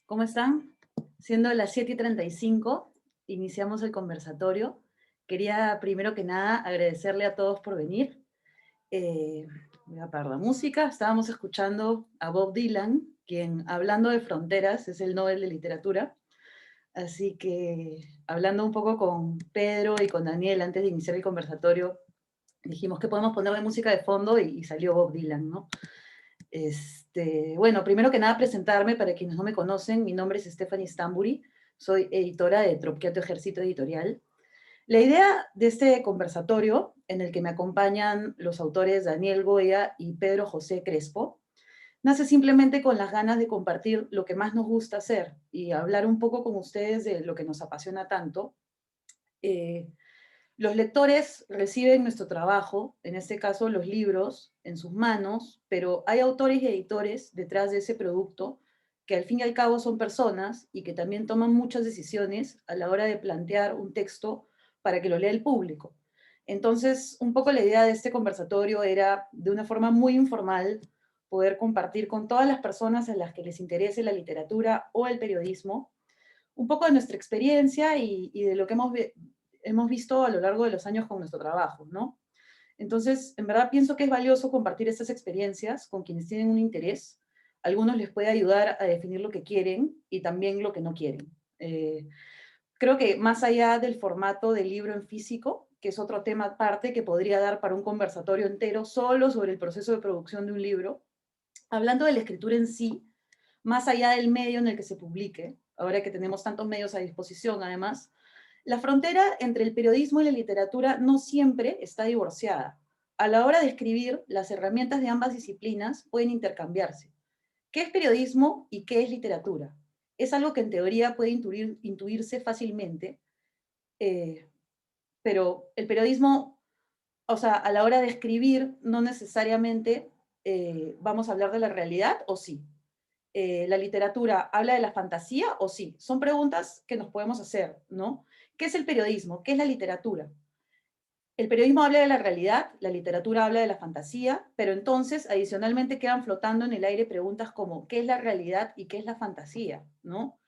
¿Cómo están? Siendo las 7:35, iniciamos el conversatorio. Quería primero que nada agradecerle a todos por venir. Eh, Voy a apagar la música. Estábamos escuchando a Bob Dylan, quien, hablando de fronteras, es el Nobel de Literatura. Así que, hablando un poco con Pedro y con Daniel antes de iniciar el conversatorio, dijimos que podemos poner de música de fondo y salió Bob Dylan, ¿no? Bueno, primero que nada presentarme para quienes no me conocen. Mi nombre es Stephanie Stamburi, soy editora de Tropquato Ejército Editorial. La idea de este conversatorio, en el que me acompañan los autores Daniel Goya y Pedro José Crespo, nace simplemente con las ganas de compartir lo que más nos gusta hacer y hablar un poco con ustedes de lo que nos apasiona tanto. Eh, los lectores reciben nuestro trabajo, en este caso los libros, en sus manos, pero hay autores y editores detrás de ese producto que al fin y al cabo son personas y que también toman muchas decisiones a la hora de plantear un texto para que lo lea el público. Entonces, un poco la idea de este conversatorio era, de una forma muy informal, poder compartir con todas las personas a las que les interese la literatura o el periodismo, un poco de nuestra experiencia y de lo que hemos visto a lo largo de los años con nuestro trabajo, ¿no? Entonces, en verdad pienso que es valioso compartir estas experiencias con quienes tienen un interés. A algunos les puede ayudar a definir lo que quieren y también lo que no quieren. Creo que más allá del formato del libro en físico, que es otro tema aparte que podría dar para un conversatorio entero solo sobre el proceso de producción de un libro, hablando de la escritura en sí, más allá del medio en el que se publique, ahora que tenemos tantos medios a disposición además, la frontera entre el periodismo y la literatura no siempre está divorciada. A la hora de escribir, las herramientas de ambas disciplinas pueden intercambiarse. ¿Qué es periodismo y qué es literatura? Es algo que en teoría puede intuirse fácilmente, eh, pero el periodismo, o sea, a la hora de escribir, no necesariamente vamos a hablar de la realidad, o sí. ¿La literatura habla de la fantasía o sí? Son preguntas que nos podemos hacer, ¿no? ¿Qué es el periodismo? ¿Qué es la literatura? El periodismo habla de la realidad, la literatura habla de la fantasía, pero entonces adicionalmente quedan flotando en el aire preguntas como ¿qué es la realidad y qué es la fantasía? ¿No?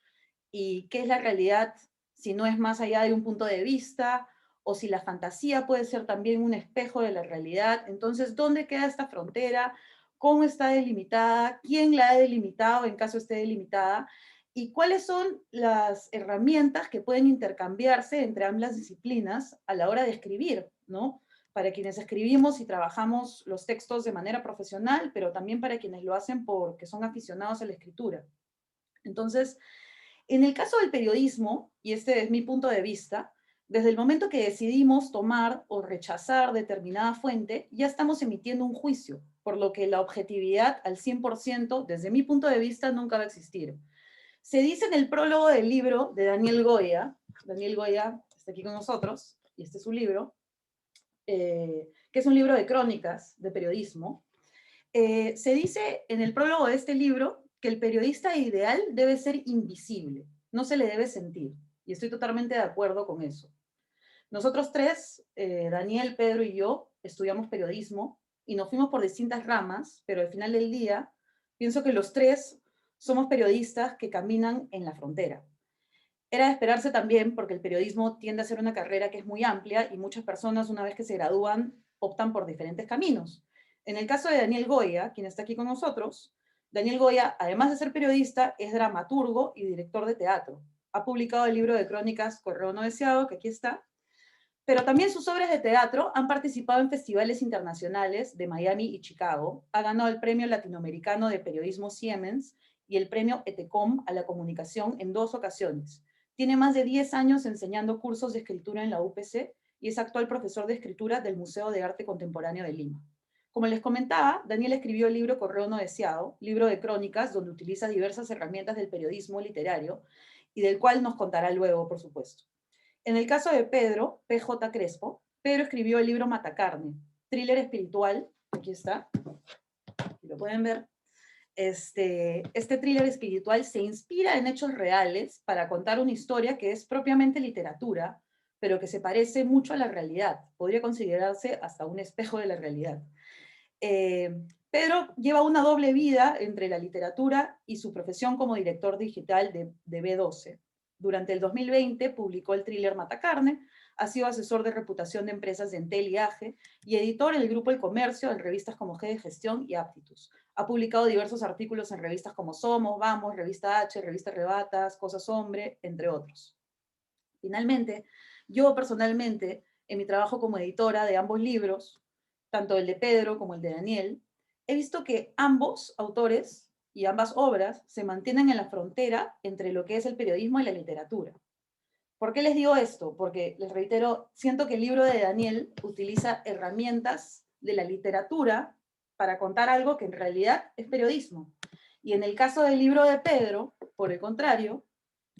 ¿Y qué es la realidad si no es más allá de un punto de vista? O si la fantasía puede ser también un espejo de la realidad. Entonces, ¿dónde queda esta frontera? ¿Cómo está delimitada? ¿Quién la ha delimitado en caso esté delimitada? ¿Y cuáles son las herramientas que pueden intercambiarse entre ambas disciplinas a la hora de escribir, ¿no? Para quienes escribimos y trabajamos los textos de manera profesional, pero también para quienes lo hacen porque son aficionados a la escritura. Entonces, en el caso del periodismo, y este es mi punto de vista, desde el momento que decidimos tomar o rechazar determinada fuente, ya estamos emitiendo un juicio, por lo que la objetividad al 100%, desde mi punto de vista, nunca va a existir. Se dice en el prólogo del libro de Daniel Goya está aquí con nosotros, y este es su libro, que es un libro de crónicas de periodismo. Se dice en el prólogo de este libro que el periodista ideal debe ser invisible, no se le debe sentir. Y estoy totalmente de acuerdo con eso. Nosotros tres, Daniel, Pedro y yo, estudiamos periodismo y nos fuimos por distintas ramas, pero al final del día pienso que los tres somos periodistas que caminan en la frontera. Era de esperarse también porque el periodismo tiende a ser una carrera que es muy amplia y muchas personas una vez que se gradúan optan por diferentes caminos. En el caso de Daniel Goya, quien está aquí con nosotros, Daniel Goya, además de ser periodista, es dramaturgo y director de teatro. Ha publicado el libro de crónicas Correo No Deseado, que aquí está, pero también sus obras de teatro han participado en festivales internacionales de Miami y Chicago. Ha ganado el Premio Latinoamericano de Periodismo Siemens y el Premio ETECOM a la Comunicación en 2 ocasiones. Tiene más de 10 años enseñando cursos de escritura en la UPC y es actual profesor de escritura del Museo de Arte Contemporáneo de Lima. Como les comentaba, Daniel escribió el libro Correo No Deseado, libro de crónicas donde utiliza diversas herramientas del periodismo literario y del cual nos contará luego, por supuesto. En el caso de Pedro, PJ Crespo, Pedro escribió el libro Matacarne, thriller espiritual, aquí está, si lo pueden ver. Este thriller espiritual se inspira en hechos reales para contar una historia que es propiamente literatura, pero que se parece mucho a la realidad. Podría considerarse hasta un espejo de la realidad. Eh, Pedro lleva una doble vida entre la literatura y su profesión como director digital de B12. Durante el 2020 publicó el thriller Matacarne, ha sido asesor de reputación de empresas de Entel y AGE y editor en el Grupo El Comercio en revistas como G de Gestión y Aptitus. Ha publicado diversos artículos en revistas como Somos, Vamos, Revista H, Revista Rebatas, Cosas Hombre, entre otros. Finalmente, yo personalmente, en mi trabajo como editora de ambos libros, tanto el de Pedro como el de Daniel, he visto que ambos autores y ambas obras se mantienen en la frontera entre lo que es el periodismo y la literatura. ¿Por qué les digo esto? Porque, les reitero, siento que el libro de Daniel utiliza herramientas de la literatura para contar algo que en realidad es periodismo. Y en el caso del libro de Pedro, por el contrario,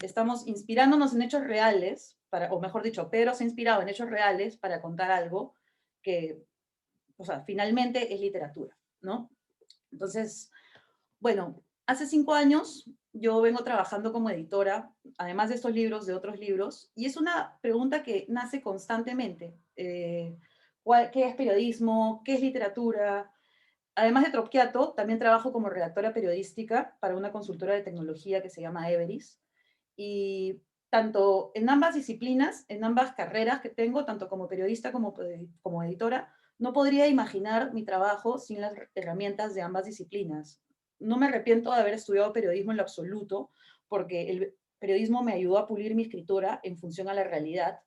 estamos inspirándonos en hechos reales, o mejor dicho, Pedro se ha inspirado en hechos reales para contar algo que, o sea, finalmente es literatura, ¿no? Entonces, bueno, hace 5 años yo vengo trabajando como editora, además de estos libros, de otros libros, y es una pregunta que nace constantemente. ¿Qué es periodismo? ¿Qué es literatura? Además de Tropchiato, también trabajo como redactora periodística para una consultora de tecnología que se llama Everis. Y tanto en ambas disciplinas, en ambas carreras que tengo, tanto como periodista como editora, no podría imaginar mi trabajo sin las herramientas de ambas disciplinas. No me arrepiento de haber estudiado periodismo en lo absoluto, porque el periodismo me ayudó a pulir mi escritura en función a la realidad,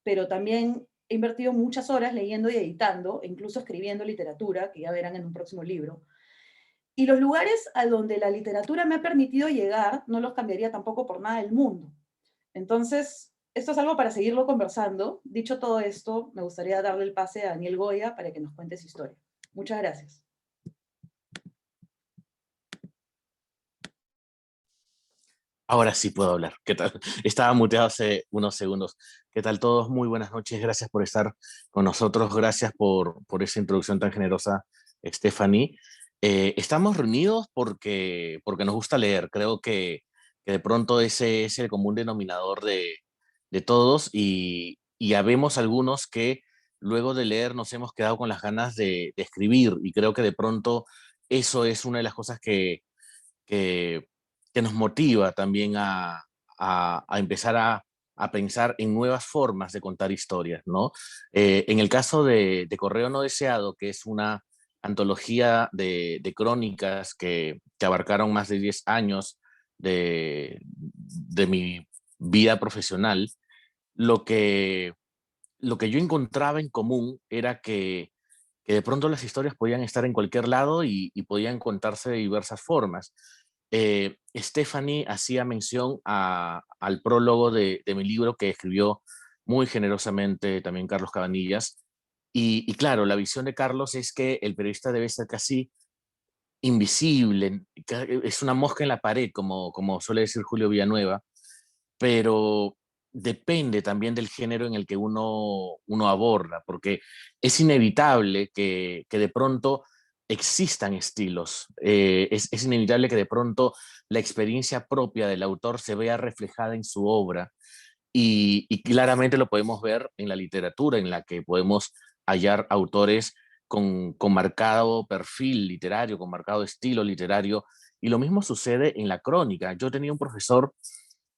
pero también he invertido muchas horas leyendo y editando, e incluso escribiendo literatura, que ya verán en un próximo libro. Y los lugares a donde la literatura me ha permitido llegar, no los cambiaría tampoco por nada del mundo. Entonces, esto es algo para seguirlo conversando. Dicho todo esto, me gustaría darle el pase a Daniel Goya para que nos cuente su historia. Muchas gracias. Ahora sí puedo hablar. ¿Qué tal? Estaba muteado hace unos segundos. ¿Qué tal todos? Muy buenas noches. Gracias por estar con nosotros. Gracias por esa introducción tan generosa, Stephanie. Estamos reunidos porque nos gusta leer. Creo que de pronto ese es el común denominador de todos y habemos algunos que luego de leer nos hemos quedado con las ganas de escribir y creo que de pronto eso es una de las cosas que, que nos motiva también a empezar a pensar en nuevas formas de contar historias, ¿no? En el caso de Correo No Deseado, que es una antología de crónicas que abarcaron más de 10 años de mi vida profesional, lo que, lo que yo encontraba en común era que de pronto las historias podían estar en cualquier lado y podían contarse de diversas formas. Stephanie hacía mención al prólogo de mi libro que escribió muy generosamente también Carlos Cabanillas. Y claro, la visión de Carlos es que el periodista debe ser casi invisible, es una mosca en la pared, como suele decir Julio Villanueva, pero depende también del género en el que uno aborda, porque es inevitable que de pronto existan estilos, es inevitable que de pronto la experiencia propia del autor se vea reflejada en su obra y claramente lo podemos ver en la literatura, en la que podemos hallar autores con marcado perfil literario, con marcado estilo literario, y lo mismo sucede en la crónica. Yo tenía un profesor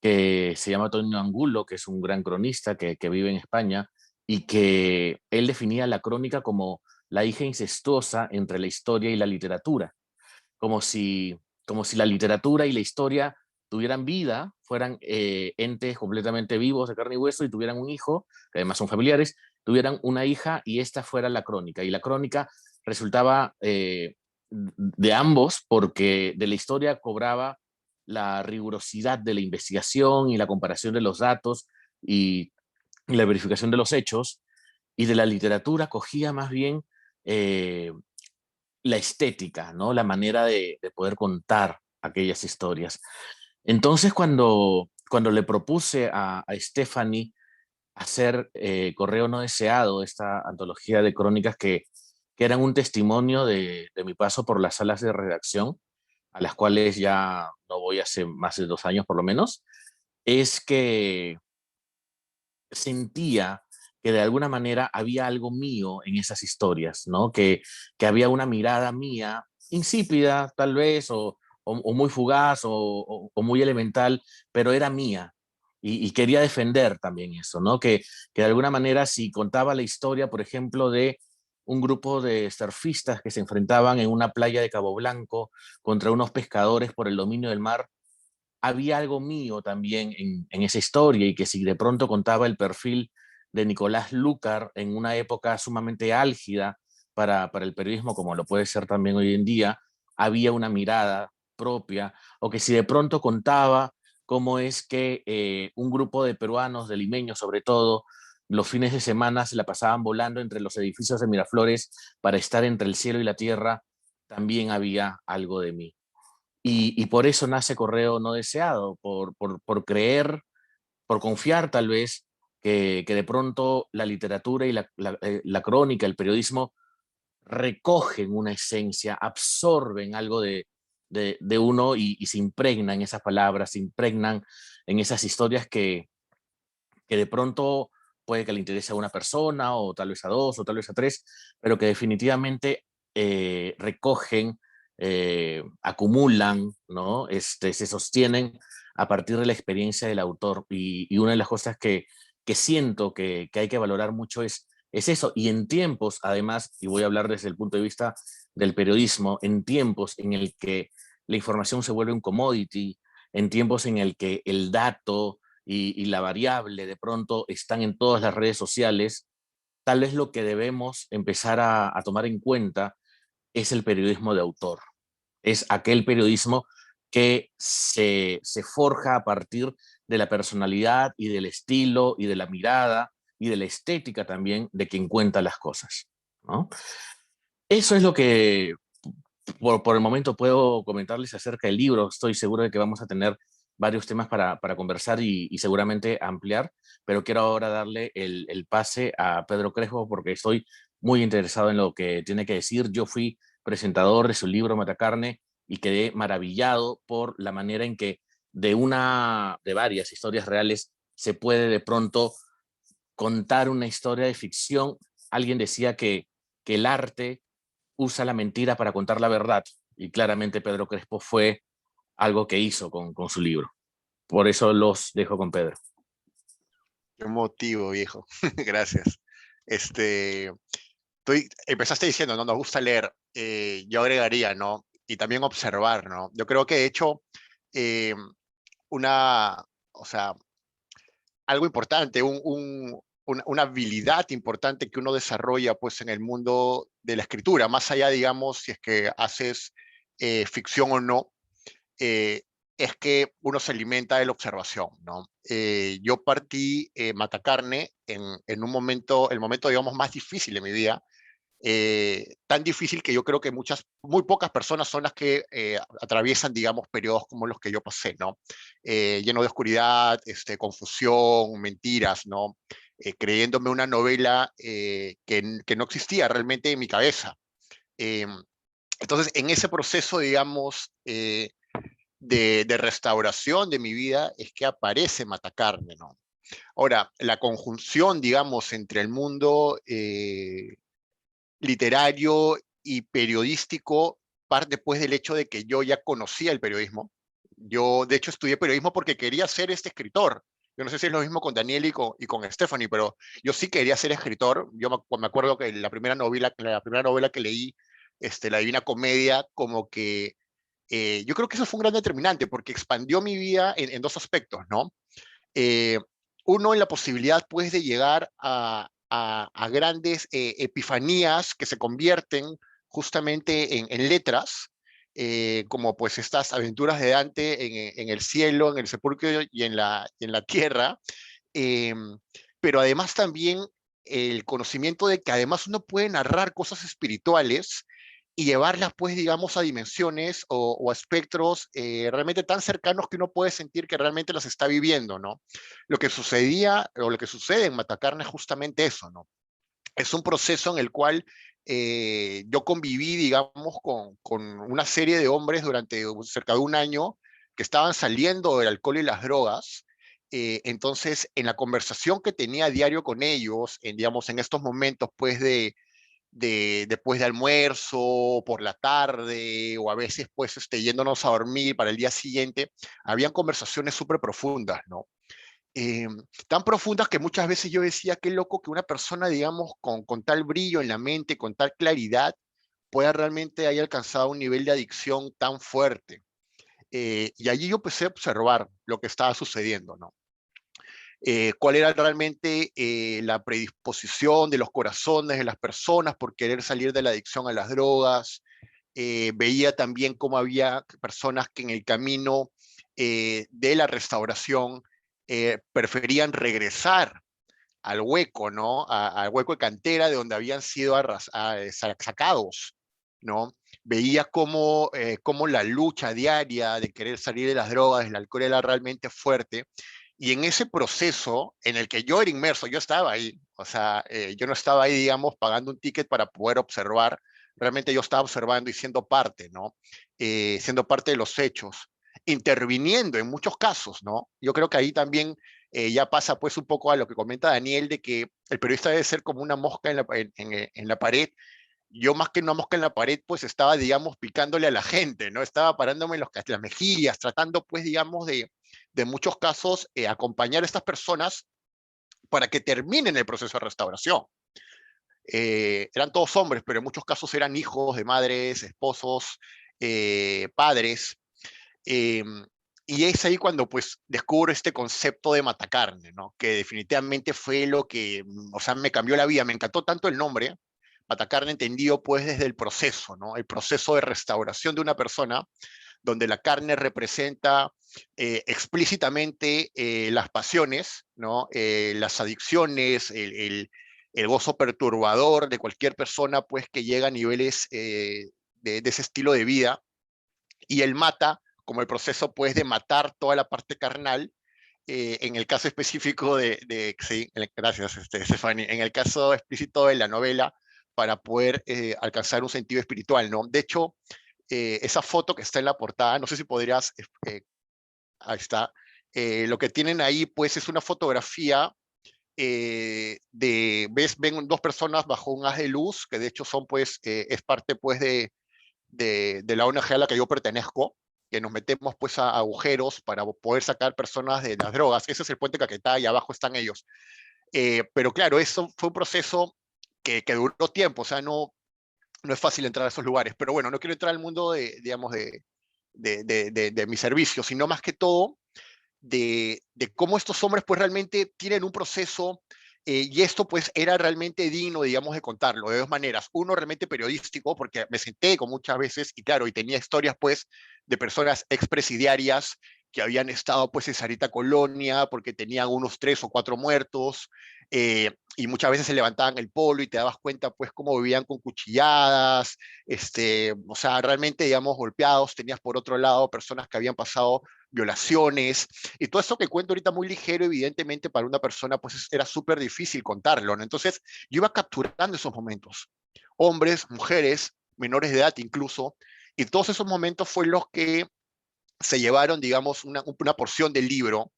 que se llama Antonio Angulo, que es un gran cronista que vive en España, y que él definía la crónica como la hija incestuosa entre la historia y la literatura, como si, como si la literatura y la historia tuvieran vida, fueran entes completamente vivos de carne y hueso y tuvieran un hijo, que además son familiares, tuvieran una hija y esta fuera la crónica. Y la crónica resultaba de ambos porque de la historia cobraba la rigurosidad de la investigación y la comparación de los datos y la verificación de los hechos, y de la literatura cogía más bien eh, la estética, ¿no? La manera de poder contar aquellas historias. Entonces, cuando le propuse a Stephanie hacer Correo No Deseado, esta antología de crónicas que eran un testimonio de mi paso por las salas de redacción, a las cuales ya no voy hace más de 2 años por lo menos, es que sentía que de alguna manera había algo mío en esas historias, ¿no? Que había una mirada mía insípida, tal vez, o muy fugaz, o muy elemental, pero era mía. Y quería defender también eso, ¿no? Que de alguna manera si contaba la historia, por ejemplo, de un grupo de surfistas que se enfrentaban en una playa de Cabo Blanco contra unos pescadores por el dominio del mar, había algo mío también en esa historia, y que si de pronto contaba el perfil de Nicolás Lúcar en una época sumamente álgida para el periodismo, como lo puede ser también hoy en día, había una mirada propia, o que si de pronto contaba cómo es que un grupo de peruanos, de limeños sobre todo, los fines de semana se la pasaban volando entre los edificios de Miraflores para estar entre el cielo y la tierra, también había algo de mí. Y por eso nace Correo No Deseado, por creer, por confiar tal vez que de pronto la literatura y la crónica, el periodismo, recogen una esencia, absorben algo de uno, y se impregnan esas palabras, se impregnan en esas historias que de pronto puede que le interese a una persona, o tal vez a dos, o tal vez a tres, pero que definitivamente recogen, acumulan, ¿no? Se sostienen a partir de la experiencia del autor. Y una de las cosas que siento que hay que valorar mucho es eso. Y en tiempos, además, y voy a hablar desde el punto de vista del periodismo, en tiempos en el que la información se vuelve un commodity, en tiempos en el que el dato y la variable de pronto están en todas las redes sociales, tal vez lo que debemos empezar a tomar en cuenta es el periodismo de autor. Es aquel periodismo que se forja a partir de la personalidad y del estilo y de la mirada y de la estética también de quien cuenta las cosas, ¿no? Eso es lo que por el momento puedo comentarles acerca del libro. Estoy seguro de que vamos a tener varios temas para conversar y seguramente ampliar, pero quiero ahora darle el pase a Pedro Crespo porque estoy muy interesado en lo que tiene que decir. Yo fui presentador de su libro Matacarne y quedé maravillado por la manera en que de varias historias reales se puede de pronto contar una historia de ficción. Alguien decía que el arte usa la mentira para contar la verdad, y claramente Pedro Crespo fue algo que hizo con su libro. Por eso los dejo con Pedro. Qué motivo, viejo. Gracias. Este, empezaste diciendo, ¿no? Nos gusta leer. Yo agregaría, ¿no? Y también observar, ¿no? Yo creo que de hecho, eh, o sea, algo importante, una habilidad importante que uno desarrolla pues en el mundo de la escritura, más allá, digamos, si es que haces ficción o no, eh, es que uno se alimenta de la observación, ¿no? Yo partí Matacarne en un momento, el momento, digamos, más difícil de mi vida, tan difícil que yo creo que muy pocas personas son las que atraviesan, digamos, periodos como los que yo pasé, ¿no? Lleno de oscuridad, confusión, mentiras, ¿no? Creyéndome una novela que no existía realmente en mi cabeza. Eh, entonces, en ese proceso, digamos, de restauración de mi vida, es que aparece Matacarne, ¿no? Ahora, la conjunción, digamos, entre el mundo literario y periodístico parte pues del hecho de que yo ya conocía el periodismo. Yo, de hecho, estudié periodismo porque quería ser escritor. Yo no sé si es lo mismo con Daniel y con Stephanie, pero yo sí quería ser escritor. Yo me acuerdo que la primera novela que leí, La Divina Comedia, como que yo creo que eso fue un gran determinante porque expandió mi vida en dos aspectos, ¿no? Eh, uno, en la posibilidad pues de llegar a grandes epifanías que se convierten justamente en letras, como pues estas aventuras de Dante en el cielo, en el sepulcro y en la tierra, eh, pero además también el conocimiento de que además uno puede narrar cosas espirituales y llevarlas, pues, digamos, a dimensiones o a espectros realmente tan cercanos que uno puede sentir que realmente las está viviendo, ¿no? Lo que sucedía o lo que sucede en Matacarne es justamente eso, ¿no? Es un proceso en el cual yo conviví, digamos, con una serie de hombres durante cerca de un año que estaban saliendo del alcohol y las drogas. Entonces, en la conversación que tenía a diario con ellos, digamos, en estos momentos, pues, después de almuerzo, por la tarde, o a veces pues yéndonos a dormir para el día siguiente, habían conversaciones súper profundas, ¿no? Eh, Tan profundas que muchas veces yo decía, qué loco que una persona, digamos, con tal brillo en la mente, con tal claridad, pueda realmente haya alcanzado un nivel de adicción tan fuerte. Y allí yo empecé a observar lo que estaba sucediendo, ¿no? Cuál era realmente la predisposición de los corazones de las personas por querer salir de la adicción a las drogas. Veía también cómo había personas que en el camino de la restauración preferían regresar al hueco, ¿no? Al hueco de cantera de donde habían sido sacados, ¿no? Veía cómo la lucha diaria de querer salir de las drogas, del alcohol era realmente fuerte. Y en ese proceso en el que yo era inmerso, yo estaba ahí, o sea, yo no estaba ahí, digamos, pagando un ticket para poder observar, realmente yo estaba observando y siendo parte, ¿no? Siendo parte de los hechos, interviniendo en muchos casos, ¿no? Yo creo que ahí también ya pasa pues un poco a lo que comenta Daniel, de que el periodista debe ser como una mosca en la pared. Yo más que una mosca en la pared, pues estaba, digamos, picándole a la gente, ¿no? Estaba parándome en las mejillas, tratando, pues, digamos, de muchos casos, acompañar a estas personas para que terminen el proceso de restauración. Eran todos hombres, pero en muchos casos eran hijos de madres, esposos, padres. Eh, y es ahí cuando pues descubro este concepto de matacarne, ¿no? Que definitivamente fue lo que, o sea, me cambió la vida. Me encantó tanto el nombre, matacarne entendido pues desde el proceso, ¿no? El proceso de restauración de una persona, donde la carne representa explícitamente las pasiones, ¿no? Las adicciones, el gozo perturbador de cualquier persona pues que llega a niveles de ese estilo de vida, y el mata como el proceso pues de matar toda la parte carnal, en el caso específico sí, gracias Stephanie, en el caso explícito de la novela, para poder alcanzar un sentido espiritual, ¿no? De hecho, esa foto que está en la portada, no sé si podrías, ahí está, lo que tienen ahí pues es una fotografía ven dos personas bajo un haz de luz, que de hecho son pues, es parte pues de la ONG a la que yo pertenezco, que nos metemos pues a agujeros para poder sacar personas de las drogas. Ese es el puente Caquetá y abajo están ellos. Pero claro, eso fue un proceso que duró tiempo, o sea, no es fácil entrar a esos lugares. Pero bueno, no quiero entrar al mundo digamos, de mi servicio, sino más que todo de cómo estos hombres pues realmente tienen un proceso, y esto pues era realmente digno, digamos, de contarlo de dos maneras. Uno realmente periodístico, porque me senté con muchas veces y claro, y tenía historias pues de personas expresidiarias que habían estado pues en Sarita Colonia porque tenían unos 3 o 4 muertos, y muchas veces se levantaban el polo y te dabas cuenta pues cómo vivían con cuchilladas, o sea, realmente digamos golpeados. Tenías por otro lado personas que habían pasado violaciones, y todo esto que cuento ahorita muy ligero, evidentemente para una persona pues era súper difícil contarlo, ¿no? Entonces yo iba capturando esos momentos, hombres, mujeres, menores de edad incluso, y todos esos momentos fue los que se llevaron, digamos, una porción del libro,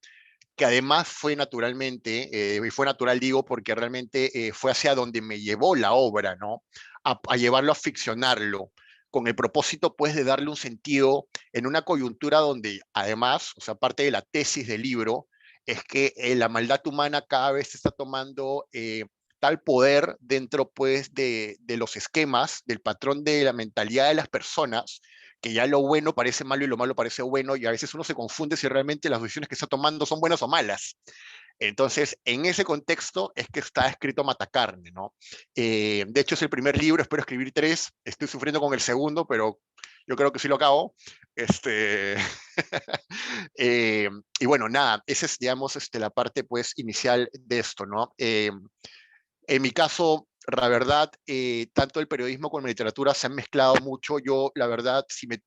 que además fue naturalmente, y fue natural digo, porque realmente fue hacia donde me llevó la obra, ¿no? A llevarlo a ficcionarlo, con el propósito pues de darle un sentido en una coyuntura donde además, o sea, parte de la tesis del libro, es que la maldad humana cada vez está tomando tal poder dentro pues de los esquemas, del patrón de la mentalidad de las personas, que ya lo bueno parece malo y lo malo parece bueno, y a veces uno se confunde si realmente las decisiones que está tomando son buenas o malas. Entonces, en ese contexto es que está escrito Matacarne, ¿no? De hecho, es el primer libro, espero escribir 3, estoy sufriendo con el segundo, pero yo creo que sí lo acabo. eh, y bueno, nada, esa es, digamos, la parte, pues, inicial de esto, ¿no? En mi caso, la verdad, tanto el periodismo como la literatura se han mezclado mucho. Yo, la verdad, si me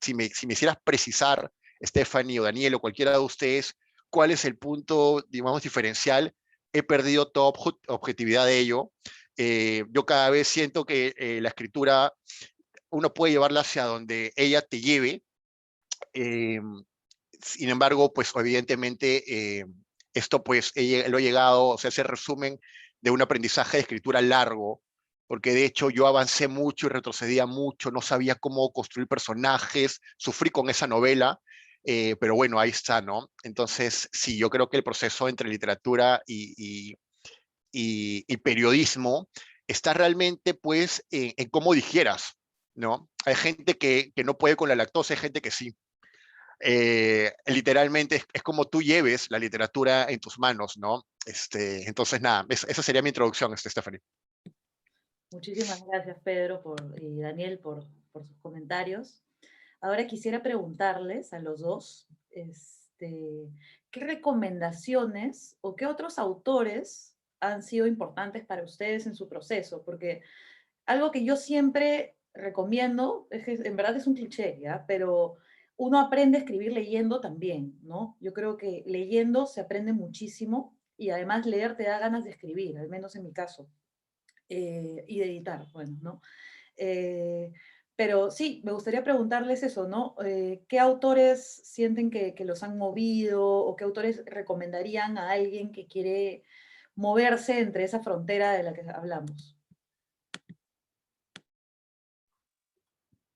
hicieras precisar, Stephanie o Daniel o cualquiera de ustedes, cuál es el punto, digamos, diferencial, he perdido toda objetividad de ello. Yo cada vez siento que la escritura, uno puede llevarla hacia donde ella te lleve. eh, Sin embargo, pues evidentemente esto pues lo he llegado, o sea, ese resumen de un aprendizaje de escritura largo, porque de hecho yo avancé mucho y retrocedía mucho, no sabía cómo construir personajes, sufrí con esa novela, pero bueno, ahí está, ¿no? Entonces, sí, yo creo que el proceso entre literatura y periodismo está realmente pues en cómo digieras, ¿no? Hay gente que no puede con la lactosa, hay gente que sí. Literalmente es como tú lleves la literatura en tus manos, ¿no? Entonces, nada, esa sería mi introducción, Stephanie. Muchísimas gracias, Pedro y Daniel, por sus comentarios. Ahora quisiera preguntarles a los dos, ¿qué recomendaciones o qué otros autores han sido importantes para ustedes en su proceso? Porque algo que yo siempre recomiendo, es que en verdad es un cliché, ¿ya? Pero uno aprende a escribir leyendo también, ¿no? Yo creo que leyendo se aprende muchísimo y además leer te da ganas de escribir, al menos en mi caso, y de editar, bueno, ¿no? Eh, pero sí, me gustaría preguntarles eso, ¿no? ¿Qué autores sienten que los han movido o qué autores recomendarían a alguien que quiere moverse entre esa frontera de la que hablamos?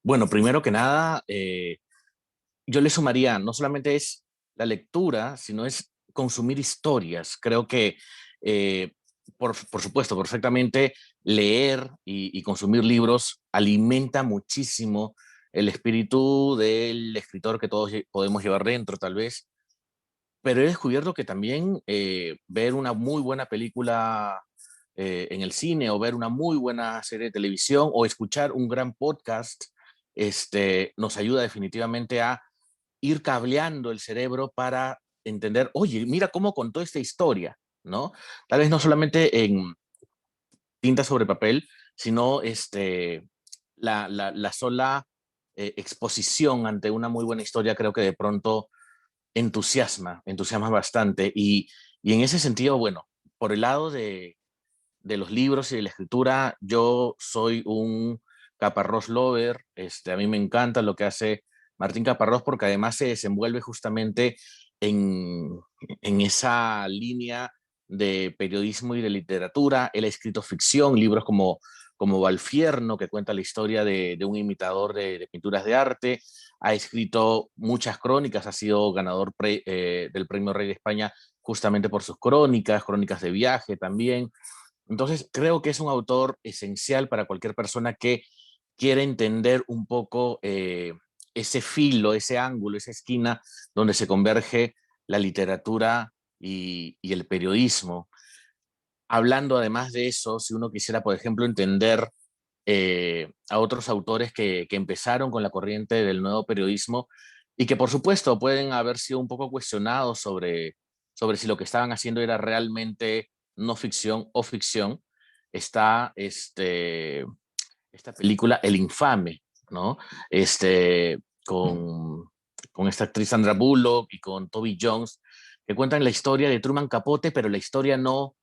Bueno, primero que nada, yo le sumaría, no solamente es la lectura, sino es consumir historias. Creo que, eh, por supuesto, perfectamente leer y consumir libros alimenta muchísimo el espíritu del escritor que todos podemos llevar dentro, tal vez. Pero he descubierto que también ver una muy buena película en el cine o ver una muy buena serie de televisión o escuchar un gran podcast nos ayuda definitivamente a ir cableando el cerebro para entender, oye, mira cómo contó esta historia, ¿no? Tal vez no solamente en tinta sobre papel, sino la sola exposición ante una muy buena historia creo que de pronto entusiasma bastante. Y en ese sentido, bueno, por el lado de los libros y de la escritura, yo soy un Caparrós lover. A mí me encanta lo que hace Martín Caparrós porque además se desenvuelve justamente en, en esa línea de periodismo y de literatura. Él ha escrito ficción, libros como Valfierno, que cuenta la historia de un imitador de pinturas de arte. Ha escrito muchas crónicas, ha sido ganador del Premio Rey de España justamente por sus crónicas, crónicas de viaje también. Entonces, creo que es un autor esencial para cualquier persona que quiera entender un poco ese filo, ese ángulo, esa esquina donde se converge la literatura y el periodismo. Hablando además de eso, si uno quisiera, por ejemplo, entender a otros autores que empezaron con la corriente del nuevo periodismo y que, por supuesto, pueden haber sido un poco cuestionados sobre si lo que estaban haciendo era realmente no ficción o ficción, está esta película El Infame, ¿no? Con, con esta actriz Sandra Bullock y con Toby Jones, que cuentan la historia de Truman Capote, pero la historia no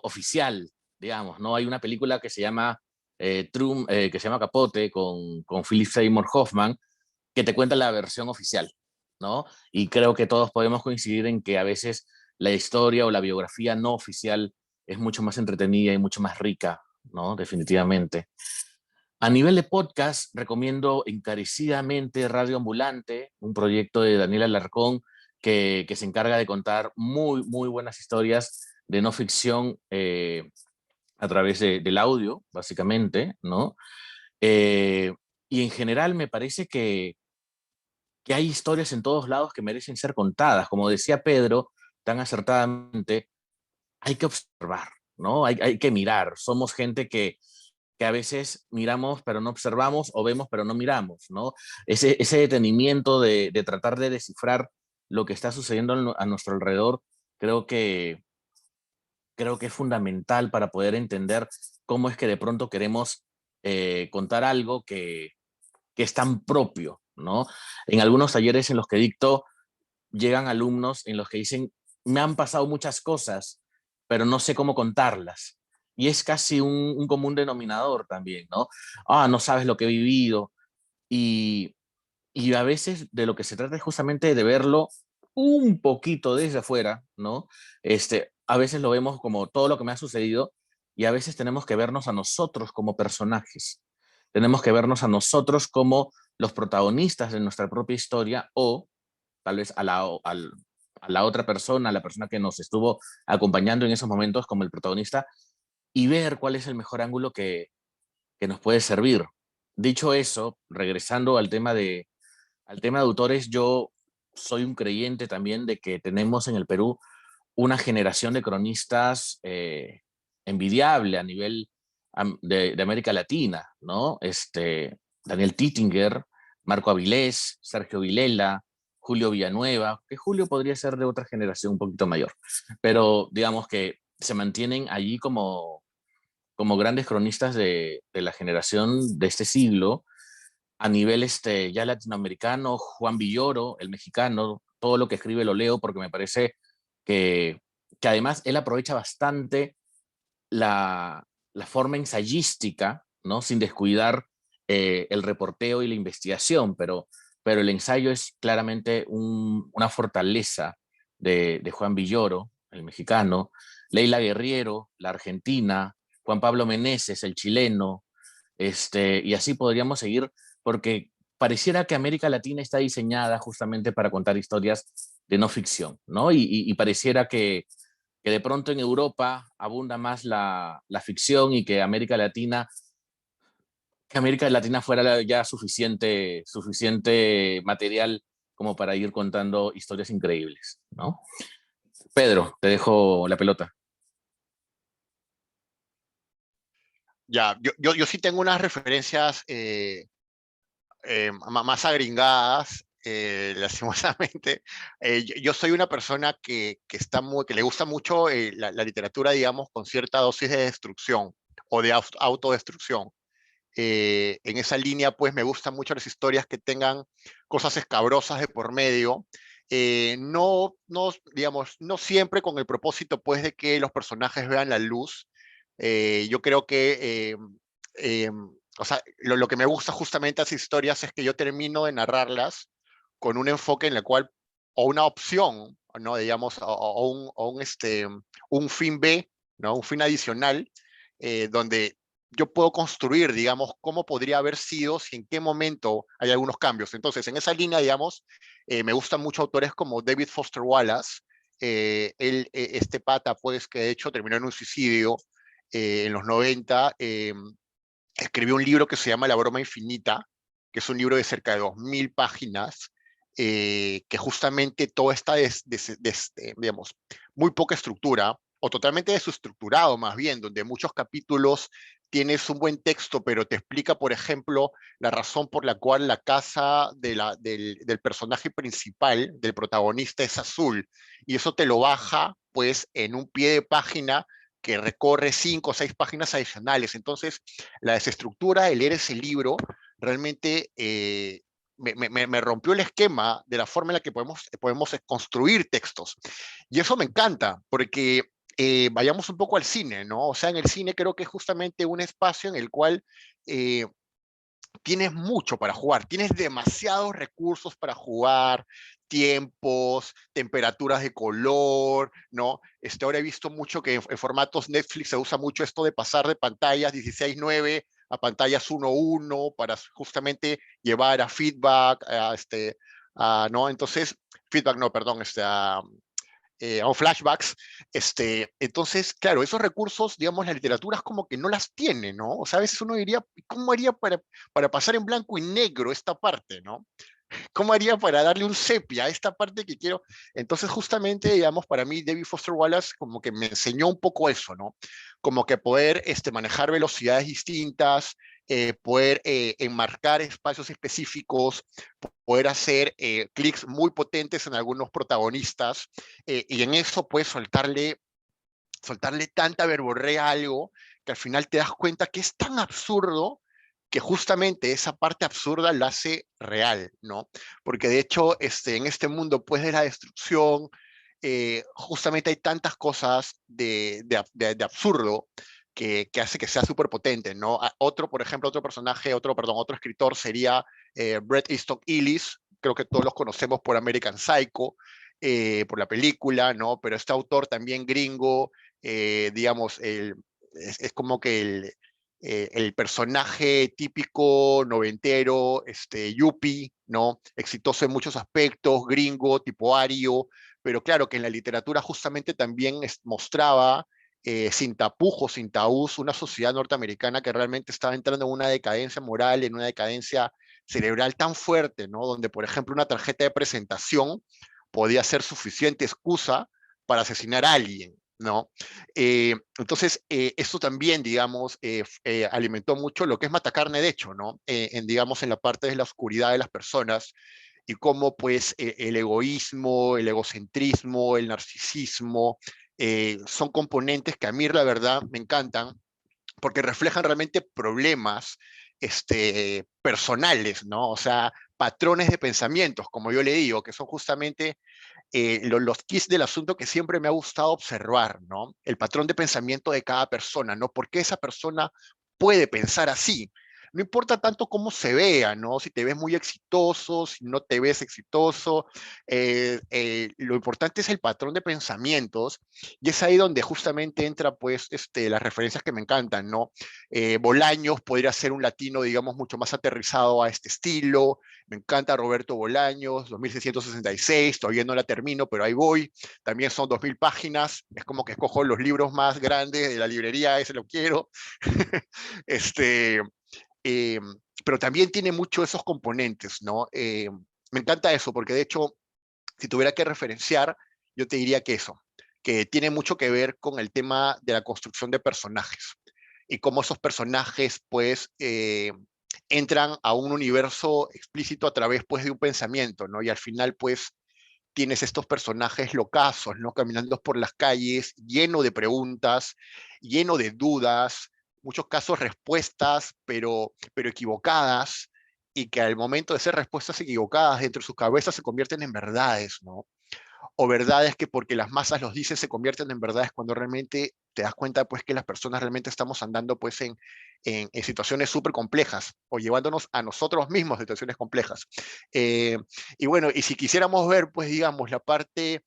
oficial, digamos, ¿no? Hay una película que se llama, que se llama Capote con Philip Seymour Hoffman, que te cuenta la versión oficial, ¿no? Y creo que todos podemos coincidir en que a veces la historia o la biografía no oficial es mucho más entretenida y mucho más rica, ¿no? Definitivamente. A nivel de podcast, recomiendo encarecidamente Radio Ambulante, un proyecto de Daniel Alarcón que se encarga de contar muy, muy buenas historias de no ficción a través del audio, básicamente, ¿no? Eh, y en general me parece que hay historias en todos lados que merecen ser contadas. Como decía Pedro tan acertadamente, hay que observar, ¿no? Hay que mirar. Somos gente que a veces miramos pero no observamos o vemos pero no miramos, ¿no? Ese detenimiento de tratar de descifrar lo que está sucediendo a nuestro alrededor, creo que, creo que es fundamental para poder entender cómo es que de pronto queremos contar algo que es tan propio, ¿no? En algunos talleres en los que dicto, llegan alumnos en los que dicen, me han pasado muchas cosas, pero no sé cómo contarlas. Y es casi un común denominador también, ¿no? Ah, no sabes lo que he vivido. Y, y a veces de lo que se trata es justamente de verlo un poquito desde afuera, ¿no? A veces lo vemos como todo lo que me ha sucedido y a veces tenemos que vernos a nosotros como personajes. Tenemos que vernos a nosotros como los protagonistas de nuestra propia historia o tal vez a la otra persona, a la persona que nos estuvo acompañando en esos momentos como el protagonista y ver cuál es el mejor ángulo que nos puede servir. Dicho eso, regresando al tema de autores, yo soy un creyente también de que tenemos en el Perú una generación de cronistas envidiable a nivel de América Latina, ¿no? Daniel Tittinger, Marco Avilés, Sergio Vilela, Julio Villanueva, que Julio podría ser de otra generación un poquito mayor, pero digamos que se mantienen allí como grandes cronistas de la generación de este siglo, a nivel ya latinoamericano, Juan Villoro, el mexicano, todo lo que escribe lo leo porque me parece que, que además él aprovecha bastante la forma ensayística, ¿no? Sin descuidar el reporteo y la investigación, pero el ensayo es claramente una fortaleza de Juan Villoro, el mexicano, Leila Guerriero, la argentina, Juan Pablo Meneses, el chileno, y así podríamos seguir, porque pareciera que América Latina está diseñada justamente para contar historias de no ficción, ¿no? Y pareciera que de pronto en Europa abunda más la ficción y que América Latina fuera ya suficiente material como para ir contando historias increíbles, ¿no? Pedro, te dejo la pelota. Ya, yo sí tengo unas referencias más agringadas, lastimosamente. Yo soy una persona que le gusta mucho la literatura, digamos, con cierta dosis de destrucción o de autodestrucción. En esa línea, pues me gustan mucho las historias que tengan cosas escabrosas de por medio. Digamos, no siempre con el propósito, pues, de que los personajes vean la luz. Yo creo que, eh, o sea, lo que me gusta justamente a esas historias es que yo termino de narrarlas con un enfoque en el cual, o una opción, ¿no? Digamos, un fin B, ¿no? Un fin adicional, donde yo puedo construir, digamos, cómo podría haber sido si en qué momento hay algunos cambios. Entonces, en esa línea, digamos, me gustan mucho autores como David Foster Wallace, este pata, pues, que de hecho terminó en un suicidio en los 90, escribió un libro que se llama La broma infinita, que es un libro de cerca de 2000 páginas, que justamente todo está, digamos, muy poca estructura, o totalmente desestructurado más bien, donde muchos capítulos tienes un buen texto, pero te explica, por ejemplo, la razón por la cual la casa del personaje principal, del protagonista, es azul, y eso te lo baja, pues, en un pie de página que recorre 5 o 6 páginas adicionales. Entonces, la desestructura, el leer ese libro, realmente me rompió el esquema de la forma en la que podemos construir textos. Y eso me encanta, porque vayamos un poco al cine, ¿no? O sea, en el cine creo que es justamente un espacio en el cual tienes mucho para jugar, tienes demasiados recursos para jugar, tiempos, temperaturas de color, ¿no? Ahora he visto mucho que en formatos Netflix se usa mucho esto de pasar de pantallas 16:9 a pantallas 1:1 para justamente llevar a feedback, ¿no? Entonces, feedback no, perdón, o flashbacks. Entonces, claro, esos recursos, digamos, la literatura es como que no las tiene, ¿no? O sea, a veces uno diría, ¿cómo haría para pasar en blanco y negro esta parte, ¿no? ¿Cómo haría para darle un sepia a esta parte que quiero? Entonces, justamente, digamos, para mí, David Foster Wallace como que me enseñó un poco eso, ¿no? Como que poder manejar velocidades distintas, poder enmarcar espacios específicos, poder hacer clics muy potentes en algunos protagonistas, y en eso, pues, soltarle tanta verborrea a algo que al final te das cuenta que es tan absurdo que justamente esa parte absurda la hace real, ¿no? Porque de hecho, en este mundo, pues, de la destrucción, justamente hay tantas cosas de absurdo que hace que sea súper potente, ¿no? Otro, por ejemplo, otro escritor sería Bret Easton Ellis. Creo que todos los conocemos por American Psycho, por la película, ¿no? Pero este autor también gringo, digamos, es como que el personaje típico noventero, yuppie, ¿no? Exitoso en muchos aspectos, gringo, tipo ario, pero claro que en la literatura justamente también mostraba sin tapujos, sin tabús, una sociedad norteamericana que realmente estaba entrando en una decadencia moral, en una decadencia cerebral tan fuerte, ¿no? Donde, por ejemplo, una tarjeta de presentación podía ser suficiente excusa para asesinar a alguien, ¿no? Entonces, esto también, digamos, alimentó mucho lo que es Matacarne, de hecho, ¿no? Digamos, en la parte de la oscuridad de las personas y cómo, pues, el egoísmo, el egocentrismo, el narcisismo, son componentes que a mí, la verdad, me encantan porque reflejan realmente problemas personales, ¿no? O sea, patrones de pensamientos, como yo le digo, que son justamente los kits del asunto que siempre me ha gustado observar, ¿no? El patrón de pensamiento de cada persona, ¿no? ¿Por qué esa persona puede pensar así? No importa tanto cómo se vea, ¿no? Si te ves muy exitoso, si no te ves exitoso, lo importante es el patrón de pensamientos y es ahí donde justamente entra, pues, las referencias que me encantan, ¿no? Bolaños podría ser un latino, digamos, mucho más aterrizado a este estilo. Me encanta Roberto Bolaños, 2666, todavía no la termino, pero ahí voy. También son 2000 páginas, es como que escojo los libros más grandes de la librería, ese lo quiero. este, eh, pero también tiene mucho esos componentes, ¿no? Me encanta eso, porque de hecho, si tuviera que referenciar, yo te diría que eso, que tiene mucho que ver con el tema de la construcción de personajes y cómo esos personajes, pues, entran a un universo explícito a través, pues, de un pensamiento, ¿no? Y al final, pues, tienes estos personajes locazos, ¿no? Caminando por las calles, lleno de preguntas, lleno de dudas, muchos casos respuestas, pero equivocadas, y que al momento de ser respuestas equivocadas dentro de sus cabezas se convierten en verdades, ¿no? O verdades que porque las masas los dicen se convierten en verdades cuando realmente te das cuenta pues que las personas realmente estamos andando pues en situaciones súper complejas o llevándonos a nosotros mismos a situaciones complejas. Eh, y bueno, y si quisiéramos ver pues digamos la parte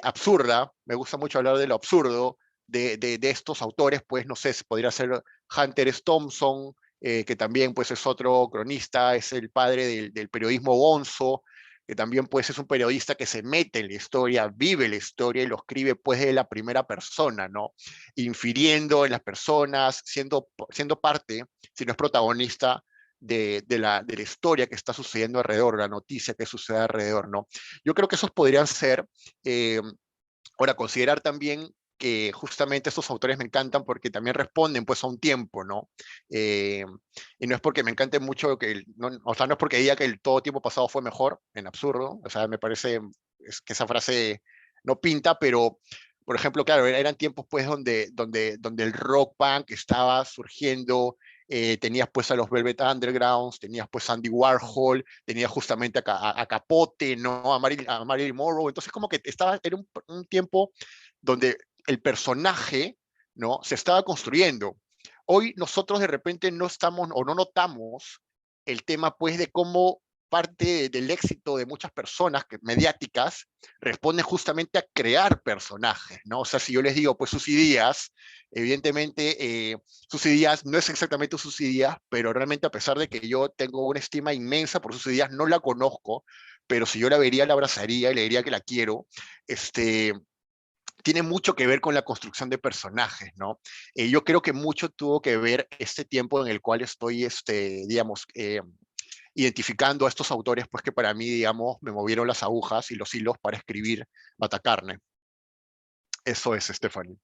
absurda, me gusta mucho hablar de lo absurdo de estos autores, pues no sé, podría ser Hunter S. Thompson, que también pues es otro cronista, es el padre del periodismo gonzo, que también pues es un periodista que se mete en la historia, vive la historia y lo escribe pues de la primera persona, ¿no? Infiriendo en las personas, siendo parte, si no es protagonista, de la historia que está sucediendo alrededor, la noticia que sucede alrededor, ¿no? Yo creo que esos podrían ser, eh, ahora, considerar también que justamente estos autores me encantan porque también responden pues a un tiempo, ¿no? Eh, y no es porque me encante mucho que, no, o sea, no es porque diga que el todo tiempo pasado fue mejor, en absurdo, o sea, me parece que esa frase no pinta, pero, por ejemplo, claro, eran tiempos pues donde el rock punk estaba surgiendo, tenías pues a los Velvet Undergrounds, tenías pues a Andy Warhol, tenías justamente a Capote, ¿no? A Marilyn Monroe, entonces como que era un tiempo donde el personaje, ¿no? Se estaba construyendo. Hoy nosotros de repente no estamos o no notamos el tema pues de cómo parte del éxito de muchas personas mediáticas responden justamente a crear personajes, ¿no? O sea, si yo les digo, pues Susy Díaz, evidentemente Susy Díaz no es exactamente Susy Díaz, pero realmente a pesar de que yo tengo una estima inmensa por Susy Díaz, no la conozco, pero si yo la vería, la abrazaría y le diría que la quiero, tiene mucho que ver con la construcción de personajes, ¿no? Yo creo que mucho tuvo que ver este tiempo en el cual estoy, digamos, identificando a estos autores, pues que para mí, digamos, me movieron las agujas y los hilos para escribir Matacarne. Eso es, Stephanie.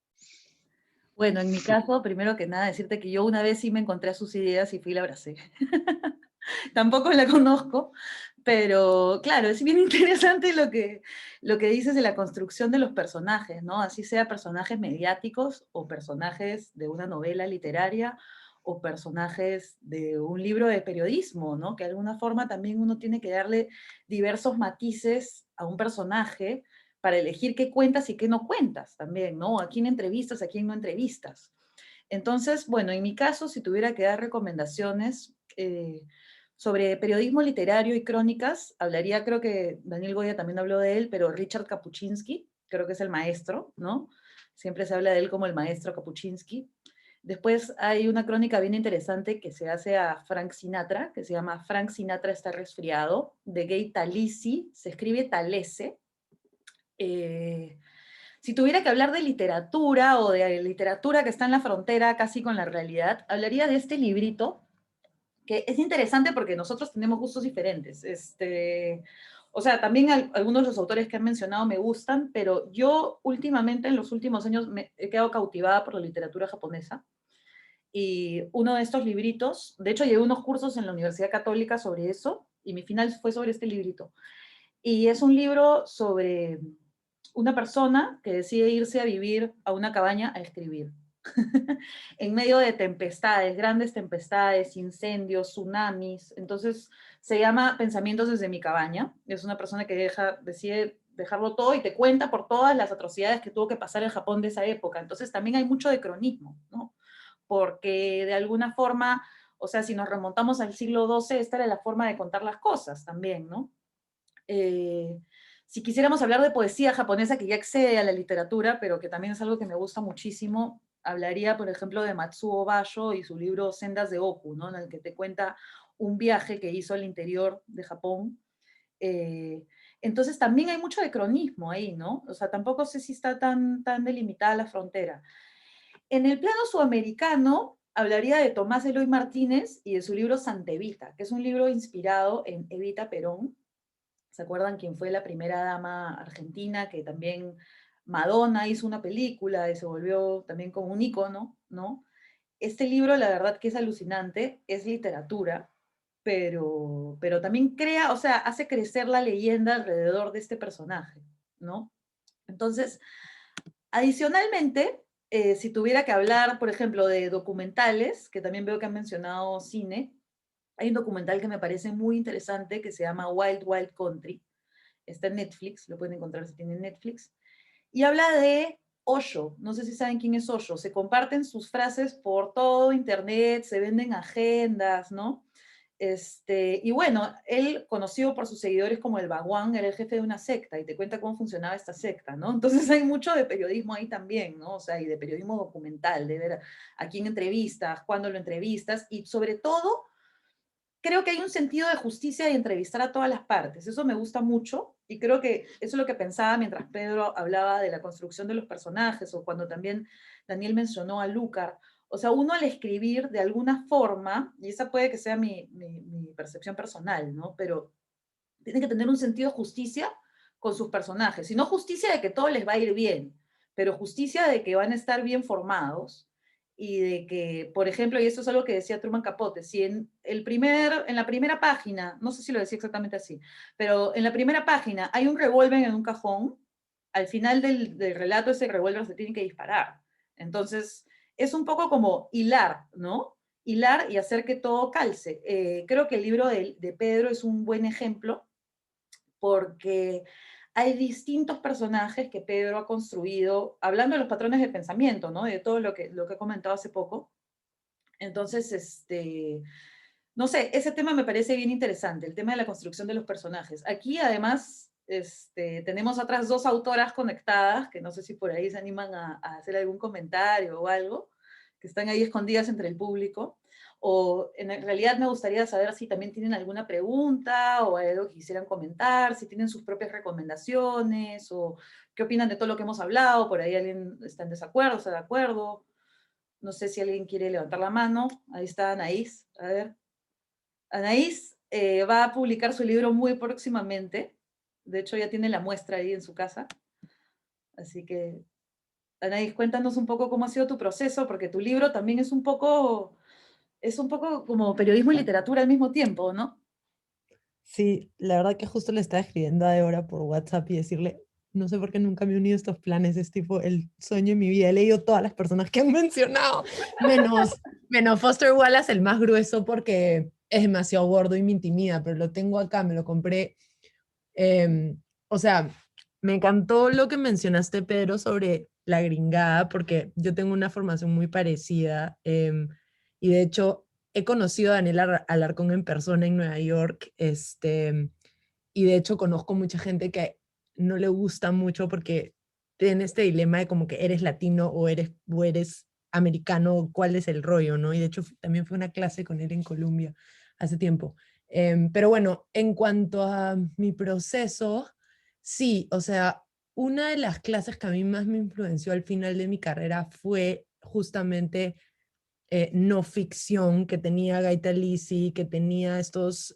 Bueno, en mi caso, primero que nada, decirte que yo una vez sí me encontré a sus ideas y fui y la abracé. Tampoco la conozco, pero claro, es bien interesante lo que dices de la construcción de los personajes, ¿no? Así sea personajes mediáticos o personajes de una novela literaria o personajes de un libro de periodismo, ¿no? Que de alguna forma también uno tiene que darle diversos matices a un personaje para elegir qué cuentas y qué no cuentas también, ¿no? A quién entrevistas, a quién no entrevistas. Entonces, bueno, en mi caso, si tuviera que dar recomendaciones sobre periodismo literario y crónicas, hablaría, creo que Daniel Goya también habló de él, pero Richard Kapuscinski, creo que es el maestro, ¿no? Siempre se habla de él como el maestro Kapuscinski. Después hay una crónica bien interesante que se hace a Frank Sinatra, que se llama Frank Sinatra está resfriado, de Gay Talese, se escribe Talese. Si tuviera que hablar de literatura o de literatura que está en la frontera casi con la realidad, hablaría de este librito, que es interesante porque nosotros tenemos gustos diferentes. O sea, también algunos de los autores que han mencionado me gustan, pero yo últimamente, en los últimos años, me he quedado cautivada por la literatura japonesa. Y uno de estos libritos, de hecho llevé unos cursos en la Universidad Católica sobre eso, y mi final fue sobre este librito. Y es un libro sobre una persona que decide irse a vivir a una cabaña a escribir. En medio de tempestades, grandes tempestades, incendios, tsunamis. Entonces se llama Pensamientos desde mi cabaña. Es una persona que decide dejarlo todo y te cuenta por todas las atrocidades que tuvo que pasar el Japón de esa época. Entonces también hay mucho de cronismo, ¿no? Porque de alguna forma, o sea, si nos remontamos al siglo XII, esta era la forma de contar las cosas también, ¿no? Si quisiéramos hablar de poesía japonesa que ya excede a la literatura, pero que también es algo que me gusta muchísimo, hablaría, por ejemplo, de Matsuo Basho y su libro Sendas de Oku, ¿no? En el que te cuenta un viaje que hizo al interior de Japón. Eh, entonces también hay mucho de cronismo ahí, ¿no? O sea, tampoco sé si está tan delimitada la frontera. En el plano sudamericano, hablaría de Tomás Eloy Martínez y de su libro Santa Evita, que es un libro inspirado en Evita Perón. ¿Se acuerdan quién fue la primera dama argentina? Que también Madonna hizo una película y se volvió también como un ícono, ¿no? Este libro, la verdad que es alucinante, es literatura, pero también crea, o sea, hace crecer la leyenda alrededor de este personaje, ¿no? Entonces, adicionalmente, si tuviera que hablar, por ejemplo, de documentales, que también veo que han mencionado cine, hay un documental que me parece muy interesante que se llama Wild Wild Country. Está en Netflix, lo pueden encontrar si tienen Netflix. Y habla de Osho. No sé si saben quién es Osho. Se comparten sus frases por todo internet, se venden agendas, ¿no? Y bueno, él, conocido por sus seguidores como el Bhagwan, era el jefe de una secta y te cuenta cómo funcionaba esta secta, ¿no? Entonces hay mucho de periodismo ahí también, ¿no? O sea, y de periodismo documental, de ver a quién entrevistas, cuándo lo entrevistas y sobre todo creo que hay un sentido de justicia de entrevistar a todas las partes. Eso me gusta mucho y creo que eso es lo que pensaba mientras Pedro hablaba de la construcción de los personajes o cuando también Daniel mencionó a Lúcar. O sea, uno al escribir de alguna forma, y esa puede que sea mi percepción personal, ¿no? Pero tiene que tener un sentido de justicia con sus personajes. Y no justicia de que todo les va a ir bien, pero justicia de que van a estar bien formados y de que, por ejemplo, y esto es algo que decía Truman Capote, si en la primera página, no sé si lo decía exactamente así, pero en la primera página hay un revólver en un cajón, al final del relato ese revólver se tiene que disparar. Entonces, es un poco como hilar, ¿no? Hilar y hacer que todo calce. Creo que el libro de Pedro es un buen ejemplo porque hay distintos personajes que Pedro ha construido, hablando de los patrones de pensamiento, ¿no? De todo lo que he comentado hace poco. Entonces, no sé, ese tema me parece bien interesante, el tema de la construcción de los personajes. Aquí, además, tenemos otras dos autoras conectadas, que no sé si por ahí se animan a hacer algún comentario o algo, que están ahí escondidas entre el público. O en realidad me gustaría saber si también tienen alguna pregunta o algo que quisieran comentar, si tienen sus propias recomendaciones o qué opinan de todo lo que hemos hablado, por ahí alguien está en desacuerdo, está de acuerdo. No sé si alguien quiere levantar la mano. Ahí está Anaís. A ver. Anaís va a publicar su libro muy próximamente. De hecho, ya tiene la muestra ahí en su casa. Así que, Anaís, cuéntanos un poco cómo ha sido tu proceso, porque tu libro también es un poco como periodismo y literatura al mismo tiempo, ¿no? Sí, la verdad que justo le estaba escribiendo a Débora por WhatsApp y decirle, no sé por qué nunca me he unido a estos planes, es tipo el sueño de mi vida. He leído todas las personas que han mencionado, menos Foster Wallace, el más grueso, porque es demasiado gordo y me intimida, pero lo tengo acá, me lo compré. O sea, me encantó lo que mencionaste, Pedro, sobre la gringada, porque yo tengo una formación muy parecida, y de hecho he conocido a Daniel Alarcón en persona en Nueva York, y de hecho conozco mucha gente que no le gusta mucho porque tiene este dilema de como que eres latino o eres americano, cuál es el rollo, ¿no? Y de hecho también fue una clase con él en Colombia hace tiempo. Pero bueno, en cuanto a mi proceso, sí, o sea, una de las clases que a mí más me influenció al final de mi carrera fue justamente no ficción, que tenía Gaitalici, que tenía estos...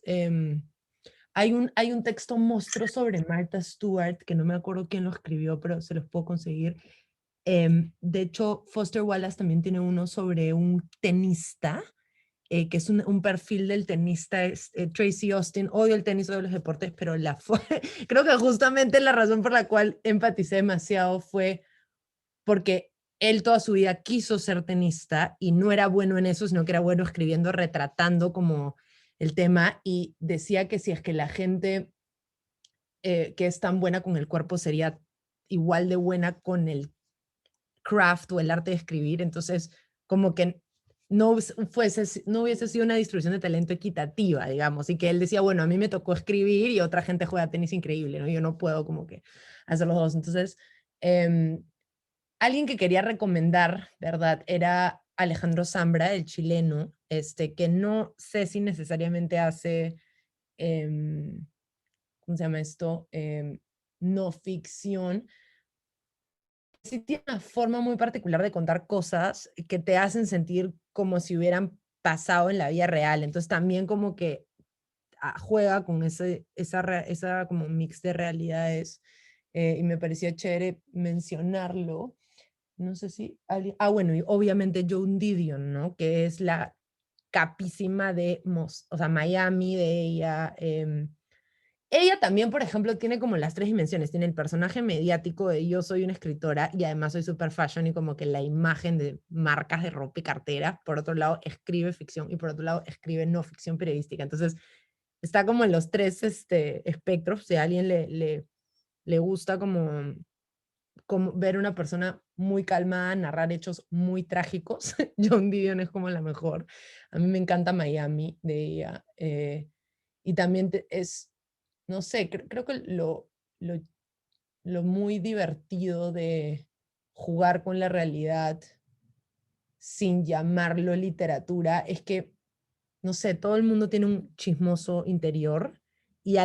hay un texto monstruo sobre Martha Stewart, que no me acuerdo quién lo escribió, pero se los puedo conseguir. De hecho, Foster Wallace también tiene uno sobre un tenista, que es un perfil del tenista, Tracy Austin. Odio el tenis, odio los deportes, pero creo que justamente la razón por la cual empaticé demasiado fue porque él toda su vida quiso ser tenista y no era bueno en eso, sino que era bueno escribiendo, retratando como el tema, y decía que si es que la gente que es tan buena con el cuerpo sería igual de buena con el craft o el arte de escribir, entonces como que no hubiese sido una distribución de talento equitativa, digamos, y que él decía, bueno, a mí me tocó escribir y otra gente juega tenis increíble, ¿no? Yo no puedo como que hacer los dos. Entonces, alguien que quería recomendar, ¿verdad? Era Alejandro Zambra, el chileno, que no sé si necesariamente hace, ¿cómo se llama esto? No ficción. Sí tiene una forma muy particular de contar cosas que te hacen sentir como si hubieran pasado en la vida real. Entonces también como que juega con esa como mix de realidades, y me parecía chévere mencionarlo. No sé si alguien... bueno, y obviamente Joan Didion, ¿no? Que es la capísima de o sea, Miami, de ella. Ella también, por ejemplo, tiene como las tres dimensiones. Tiene el personaje mediático de yo soy una escritora y además soy super fashion y como que la imagen de marcas de ropa y cartera. Por otro lado, escribe ficción y por otro lado, escribe no ficción periodística. Entonces, está como en los tres espectros. Si a alguien le gusta como ver una persona muy calmada narrar hechos muy trágicos, Joan Didion es como la mejor. A mí me encanta Miami de ella. Y también no sé, creo que lo muy divertido de jugar con la realidad sin llamarlo literatura es que, no sé, todo el mundo tiene un chismoso interior, y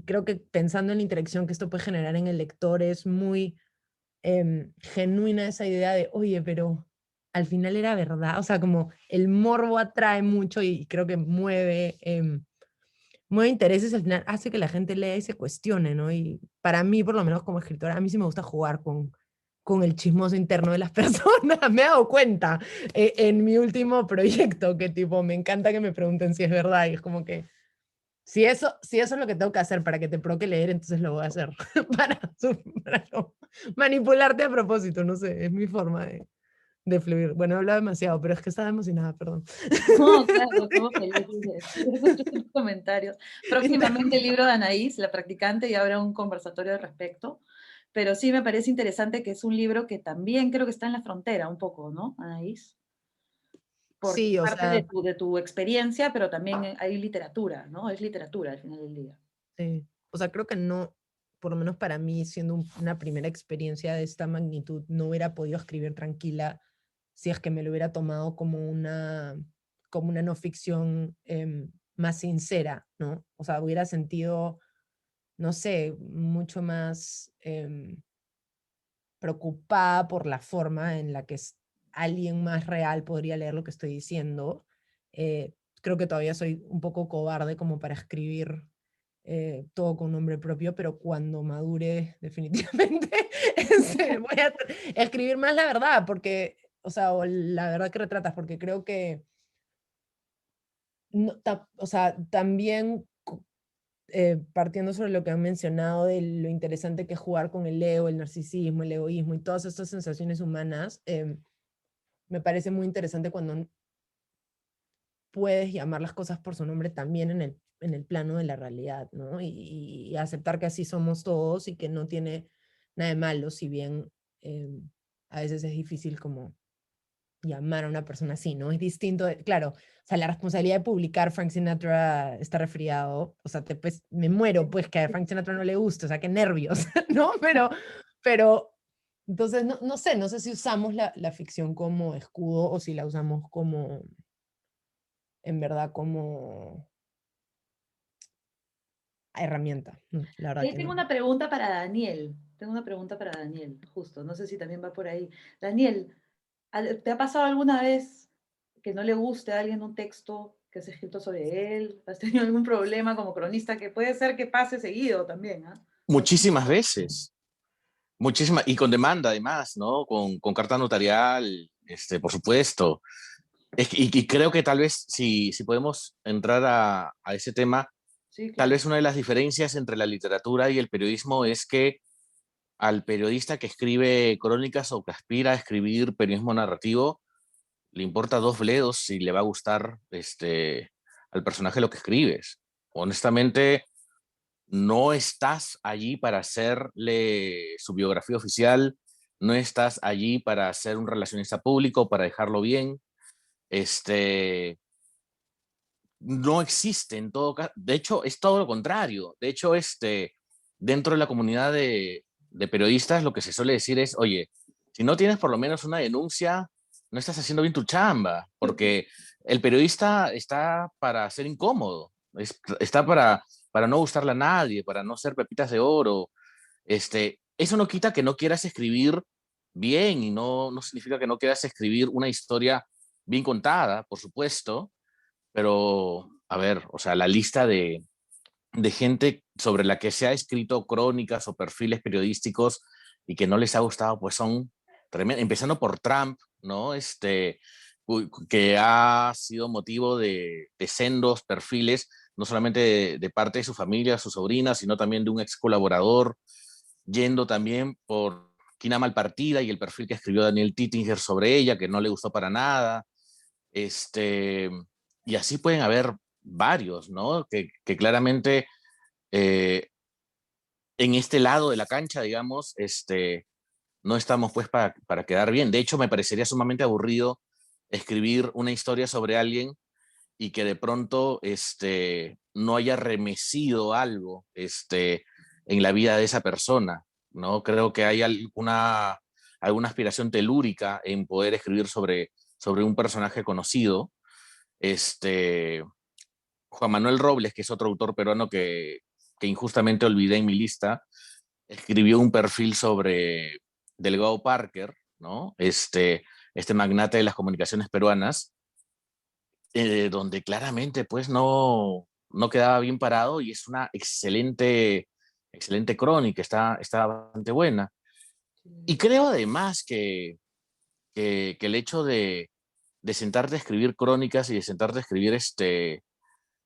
creo que pensando en la interacción que esto puede generar en el lector es muy genuina esa idea de, oye, pero al final era verdad. O sea, como el morbo atrae mucho y creo que mueve intereses, al final hace que la gente lea y se cuestione, ¿no? Y para mí, por lo menos como escritora, a mí sí me gusta jugar con el chismoso interno de las personas. Me he dado cuenta en mi último proyecto que tipo, me encanta que me pregunten si es verdad, y es como que si eso es lo que tengo que hacer para que te provoque leer, entonces lo voy a hacer para no manipularte a propósito, no sé, es mi forma de fluir. Bueno, he hablado demasiado, pero es que estaba emocionada, perdón. No, claro, estamos felices de escuchar tus comentarios. Próximamente el libro de Anaís, La practicante, y habrá un conversatorio al respecto. Pero sí me parece interesante que es un libro que también creo que está en la frontera un poco, ¿no, Anaís? Por Sí, o parte sea, de tu experiencia, pero también hay literatura, ¿no? Es literatura al final del día. sí. O sea, creo que no, por lo menos para mí, siendo una primera experiencia de esta magnitud, no hubiera podido escribir tranquila si es que me lo hubiera tomado como una no ficción más sincera, ¿no? O sea, hubiera sentido, no sé, mucho más preocupada por la forma en la que alguien más real podría leer lo que estoy diciendo. Creo que todavía soy un poco cobarde como para escribir todo con nombre propio, pero cuando madure definitivamente voy a escribir más la verdad, porque, o sea, o la verdad que retratas, porque creo que, no, o sea, también partiendo sobre lo que han mencionado de lo interesante que es jugar con el ego, el narcisismo, el egoísmo y todas estas sensaciones humanas, me parece muy interesante cuando puedes llamar las cosas por su nombre también en el plano de la realidad, ¿no? Y aceptar que así somos todos y que no tiene nada de malo, si bien a veces es difícil como llamar a una persona así, ¿no? Es distinto, claro, o sea, la responsabilidad de publicar Frank Sinatra está resfriado, o sea, pues, me muero, pues, que a Frank Sinatra no le guste, o sea, qué nervios, ¿no? Pero Entonces, no sé si usamos la ficción como escudo o si la usamos como, en verdad, como herramienta. La verdad Ahí que tengo no. una pregunta para Daniel. Tengo una pregunta para Daniel, justo. No sé si también va por ahí. Daniel, ¿te ha pasado alguna vez que no le guste a alguien un texto que has escrito sobre él? ¿Has tenido algún problema como cronista? Que puede ser que pase seguido también, ¿ah? Muchísimas veces, muchísimas, y con demanda además, ¿no? Con carta notarial, por supuesto. Y creo que tal vez si podemos entrar a ese tema, Sí, tal claro. vez una de las diferencias entre la literatura y el periodismo es que al periodista que escribe crónicas o que aspira a escribir periodismo narrativo, le importa dos bledos si le va a gustar al personaje lo que escribes. Honestamente, no estás allí para hacerle su biografía oficial, no estás allí para ser un relacionista público, para dejarlo bien. Este, no existe en todo caso. De hecho, es todo lo contrario. De hecho, dentro de la comunidad de periodistas, lo que se suele decir es, oye, si no tienes por lo menos una denuncia, no estás haciendo bien tu chamba, porque el periodista está para ser incómodo, está para no gustarle a nadie, para no ser pepitas de oro. Eso no quita que no quieras escribir bien y no significa que no quieras escribir una historia bien contada, por supuesto, pero, a ver, o sea, la lista de gente sobre la que se ha escrito crónicas o perfiles periodísticos y que no les ha gustado, pues son tremendos, empezando por Trump, ¿no? Que ha sido motivo de sendos perfiles, no solamente de parte de su familia, su sobrina, sino también de un ex colaborador, yendo también por Quina Malpartida y el perfil que escribió Daniel Tittinger sobre ella, que no le gustó para nada. Este, y así pueden haber varios, ¿no? Que claramente eh, en este lado de la cancha, digamos, no estamos pues para quedar bien. De hecho, me parecería sumamente aburrido escribir una historia sobre alguien y que de pronto no haya remecido algo en la vida de esa persona, ¿no? Creo que hay alguna aspiración telúrica en poder escribir sobre un personaje conocido. Este, Juan Manuel Robles, que es otro autor peruano que injustamente olvidé en mi lista, escribió un perfil sobre Delgado Parker, ¿no? Este magnate de las comunicaciones peruanas, donde claramente pues no quedaba bien parado y es una excelente crónica, está bastante buena. Y creo además que el hecho de sentarte a escribir crónicas y de sentarte a escribir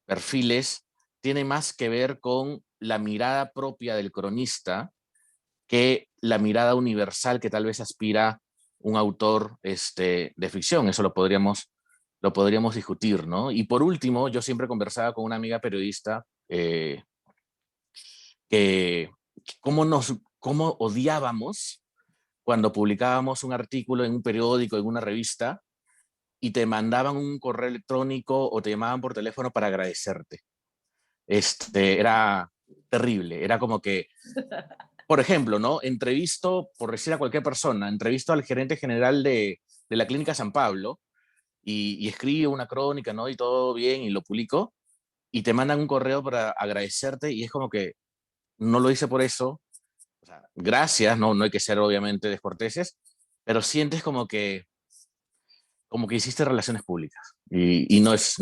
perfiles tiene más que ver con la mirada propia del cronista que la mirada universal que tal vez aspira un autor de ficción. Eso lo podríamos discutir, ¿no? Y por último, yo siempre conversaba con una amiga periodista que cómo odiábamos cuando publicábamos un artículo en un periódico, en una revista, y te mandaban un correo electrónico o te llamaban por teléfono para agradecerte. Era terrible, era como que, por ejemplo, ¿no? Entrevisto, por decir a cualquier persona, entrevisto al gerente general de la Clínica San Pablo y escribo una crónica, ¿no? Y todo bien y lo publico y te mandan un correo para agradecerte y es como que no lo hice por eso, o sea, gracias, no hay que ser obviamente descorteses, pero sientes como que hiciste relaciones públicas y no es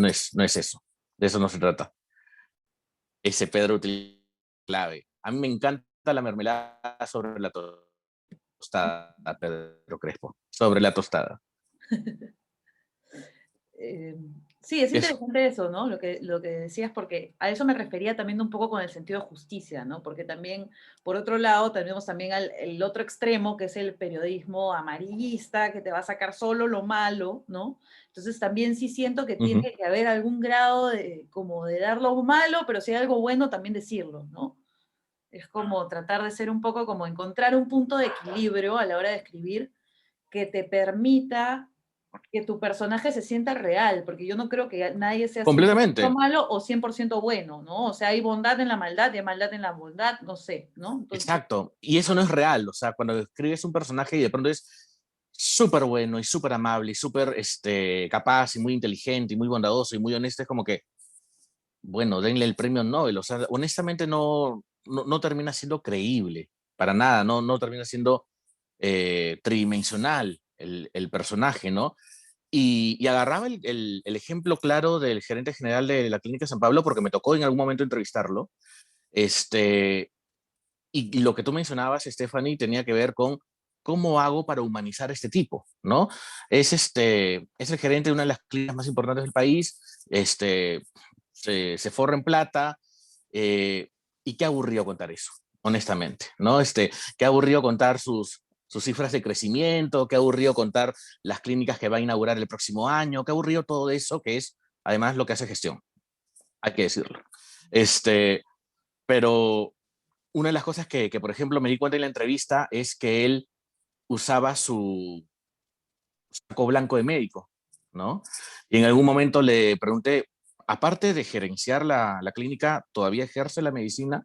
eso, de eso no se trata. Ese Pedro utiliza clave. A mí me encanta la mermelada sobre la tostada, Pedro Crespo, sobre la tostada. Eh, sí, es Eso. interesante eso, ¿no? Lo que decías, porque a eso me refería también un poco con el sentido de justicia, ¿no? Porque también, por otro lado, tenemos también el otro extremo, que es el periodismo amarillista, que te va a sacar solo lo malo, ¿no? Entonces también sí siento que Uh -huh. tiene que haber algún grado de, como de dar lo malo, pero si hay algo bueno, también decirlo, ¿no? Es como tratar de ser un poco como encontrar un punto de equilibrio a la hora de escribir que te permita que tu personaje se sienta real, porque yo no creo que nadie sea 100% Completamente. malo o 100% bueno, ¿no? O sea, hay bondad en la maldad y hay maldad en la bondad, no sé, ¿no? Entonces, Exacto. Y eso no es real. O sea, cuando escribes un personaje y de pronto es súper bueno y súper amable y súper capaz y muy inteligente y muy bondadoso y muy honesto, es como que, bueno, denle el premio Nobel. O sea, honestamente no termina siendo creíble para nada, no termina siendo tridimensional el personaje, ¿no? Y agarraba el ejemplo claro del gerente general de la Clínica San Pablo porque me tocó en algún momento entrevistarlo. Este, y lo que tú mencionabas, Stephanie, tenía que ver con cómo hago para humanizar a este tipo, ¿no? Es el gerente de una de las clínicas más importantes del país, se forra en plata, y qué aburrido contar eso, honestamente, ¿no? Qué aburrido contar sus cifras de crecimiento, qué aburrido contar las clínicas que va a inaugurar el próximo año, qué aburrido todo eso, que es además lo que hace gestión, hay que decirlo. Pero una de las cosas que, por ejemplo, me di cuenta en la entrevista es que él usaba su saco blanco de médico, ¿no? Y en algún momento le pregunté, aparte de gerenciar la clínica, ¿todavía ejerce la medicina?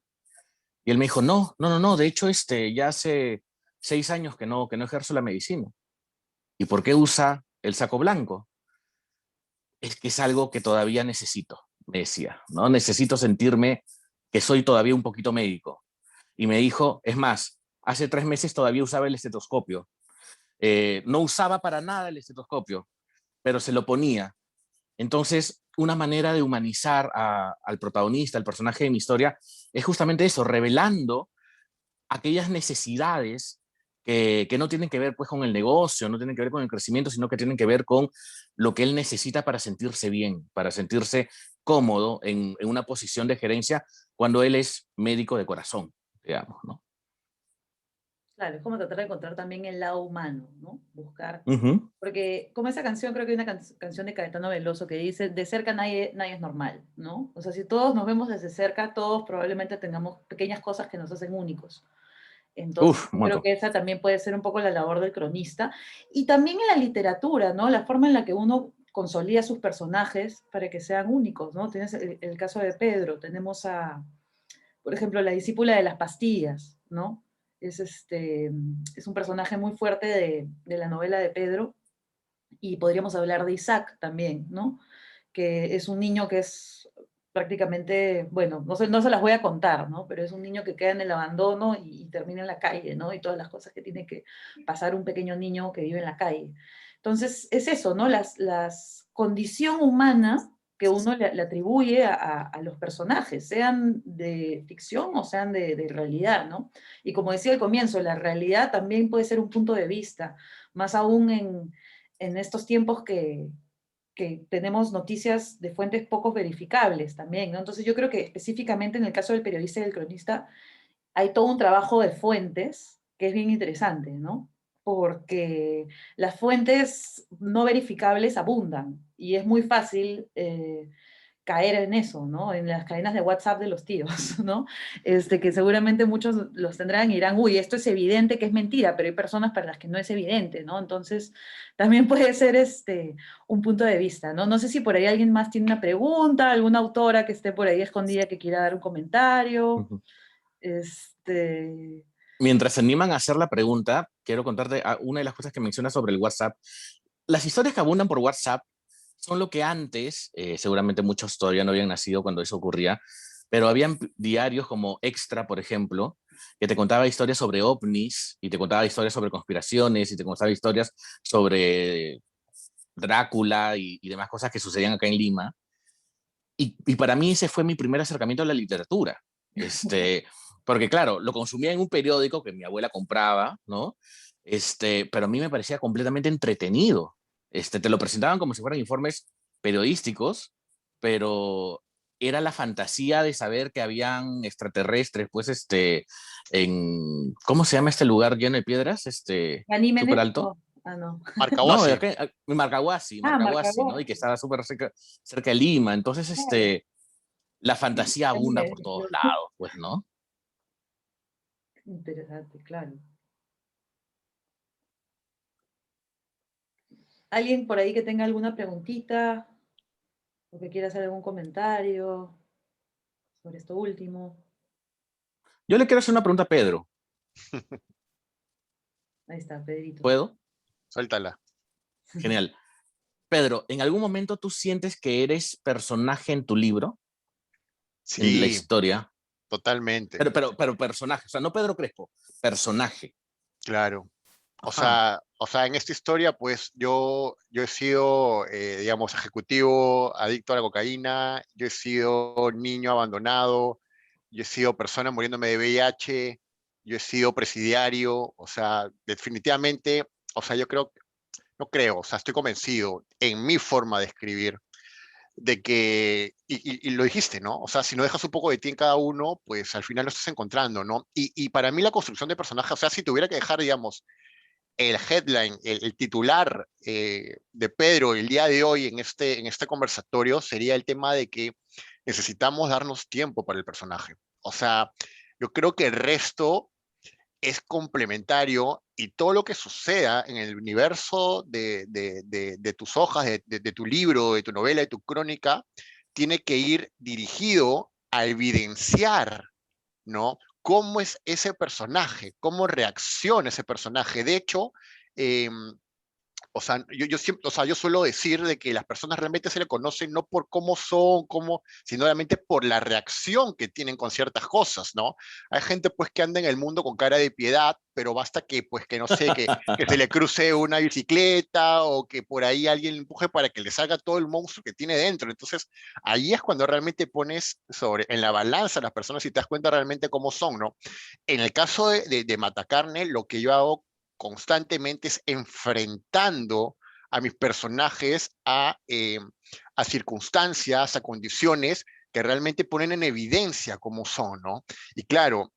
Y él me dijo, no, de hecho, ya hace 6 años que no ejerzo la medicina. ¿Y por qué usa el saco blanco? Es que es algo que todavía necesito, me decía, ¿no? Necesito sentirme que soy todavía un poquito médico. Y me dijo, es más, hace 3 meses todavía usaba el estetoscopio. No usaba para nada el estetoscopio, pero se lo ponía. Entonces, una manera de humanizar al protagonista, al personaje de mi historia, es justamente eso, revelando aquellas necesidades que no tienen que ver pues, con el negocio, no tienen que ver con el crecimiento, sino que tienen que ver con lo que él necesita para sentirse bien, para sentirse cómodo en una posición de gerencia cuando él es médico de corazón, digamos, ¿no? claro, es como tratar de encontrar también el lado humano, ¿no? Buscar, Ujú. porque como esa canción, creo que hay una canción de Caetano Veloso que dice, de cerca nadie es normal, ¿no? O sea, si todos nos vemos desde cerca, todos probablemente tengamos pequeñas cosas que nos hacen únicos. Entonces, Uf, yo creo mucho. que esa también puede ser un poco la labor del cronista. Y también en la literatura, ¿no? La forma en la que uno consolida sus personajes para que sean únicos, ¿no? Tienes el caso de Pedro, tenemos por ejemplo, la discípula de las pastillas, ¿no? Es un personaje muy fuerte de la novela de Pedro, y podríamos hablar de Isaac también, ¿no? Que es un niño que es prácticamente, bueno, no se las voy a contar, ¿no? Pero es un niño que queda en el abandono y termina en la calle, ¿no? Y todas las cosas que tiene que pasar un pequeño niño que vive en la calle. Entonces, es eso, ¿no? Las condición humana que uno le atribuye a los personajes, sean de ficción o sean de realidad, ¿no? Y como decía al comienzo, la realidad también puede ser un punto de vista, más aún en estos tiempos que tenemos noticias de fuentes poco verificables también, ¿no? Entonces yo creo que específicamente en el caso del periodista y del cronista hay todo un trabajo de fuentes que es bien interesante, ¿no? Porque las fuentes no verificables abundan y es muy fácil caer en eso, ¿no? En las cadenas de WhatsApp de los tíos, ¿no? Que seguramente muchos los tendrán y dirán, uy, esto es evidente que es mentira, pero hay personas para las que no es evidente, ¿no? Entonces, también puede ser un punto de vista, ¿no? No sé si por ahí alguien más tiene una pregunta, alguna autora que esté por ahí escondida que quiera dar un comentario. Ujú. Este, Mientras se animan a hacer la pregunta, quiero contarte una de las cosas que mencionas sobre el WhatsApp. Las historias que abundan por WhatsApp son lo que antes, seguramente muchos todavía no habían nacido cuando eso ocurría, pero habían diarios como Extra, por ejemplo, que te contaba historias sobre ovnis y te contaba historias sobre conspiraciones y te contaba historias sobre Drácula y demás cosas que sucedían acá en Lima. Y para mí ese fue mi primer acercamiento a la literatura. Porque claro, lo consumía en un periódico que mi abuela compraba, ¿no? Pero a mí me parecía completamente entretenido. Te lo presentaban como si fueran informes periodísticos, pero era la fantasía de saber que habían extraterrestres, pues, ¿cómo se llama este lugar lleno de piedras? Súper ¿Ganímenes? alto. Oh, ah, no. No, Marcahuasi. Marcahuasi, Ah, Marcahuasi, ¿no? Y que Marcahuasi. estaba súper cerca de Lima. Entonces, Claro. la fantasía abunda por Ganímedes, todos claro. lados, pues, ¿no? Interesante, claro. ¿Alguien por ahí que tenga alguna preguntita o que quiera hacer algún comentario sobre esto último? Yo le quiero hacer una pregunta a Pedro. Ahí está, Pedrito. ¿Puedo? Suéltala. Genial. Pedro, ¿en algún momento tú sientes que eres personaje en tu libro, en la Sí, historia? totalmente, Pero personaje, o sea, no Pedro Crespo, personaje. claro. Ajá. O sea, en esta historia, pues yo he sido, digamos, ejecutivo, adicto a la cocaína, yo he sido niño abandonado, yo he sido persona muriéndome de VIH, yo he sido presidiario, o sea, definitivamente, o sea, yo creo, no creo, o sea, estoy convencido en mi forma de escribir de que, y lo dijiste, ¿no? O sea, si no dejas un poco de ti en cada uno, pues al final lo estás encontrando, ¿no? Y para mí la construcción de personaje, o sea, si tuviera que dejar, digamos, el headline, el titular de Pedro el día de hoy en este conversatorio sería el tema de que necesitamos darnos tiempo para el personaje. O sea, yo creo que el resto es complementario y todo lo que suceda en el universo de tus hojas, de tu libro, de tu novela, de tu crónica, tiene que ir dirigido a evidenciar, ¿no? ¿Cómo es ese personaje? ¿Cómo reacciona ese personaje? De hecho, eh, o sea, yo siempre, o sea, yo suelo decir de que las personas realmente se le conocen no por cómo son, cómo, sino realmente por la reacción que tienen con ciertas cosas, ¿no? Hay gente pues que anda en el mundo con cara de piedad, pero basta que pues que no sé, que se le cruce una bicicleta o que por ahí alguien le empuje para que le salga todo el monstruo que tiene dentro. Entonces, ahí es cuando realmente pones sobre, en la balanza a las personas y te das cuenta realmente cómo son, ¿no? En el caso de Matacarne, lo que yo hago constantemente es enfrentando a mis personajes a circunstancias, a condiciones que realmente ponen en evidencia cómo son, ¿no? Y claro,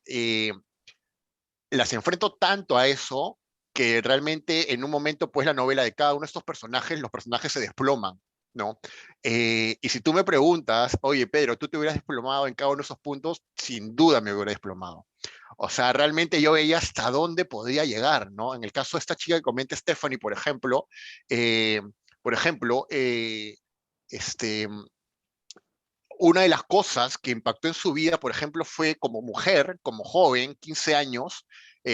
las enfrento tanto a eso que realmente en un momento, pues la novela de cada uno de estos personajes, los personajes se desploman, ¿no? Y si tú me preguntas, oye Pedro, ¿tú te hubieras desplomado en cada uno de esos puntos? Sin duda me hubiera desplomado. O sea, realmente yo veía hasta dónde podía llegar, ¿no? En el caso de esta chica que comenta Stephanie, eh, por ejemplo, este, una de las cosas que impactó en su vida, por ejemplo, fue como mujer, como joven, 15 años,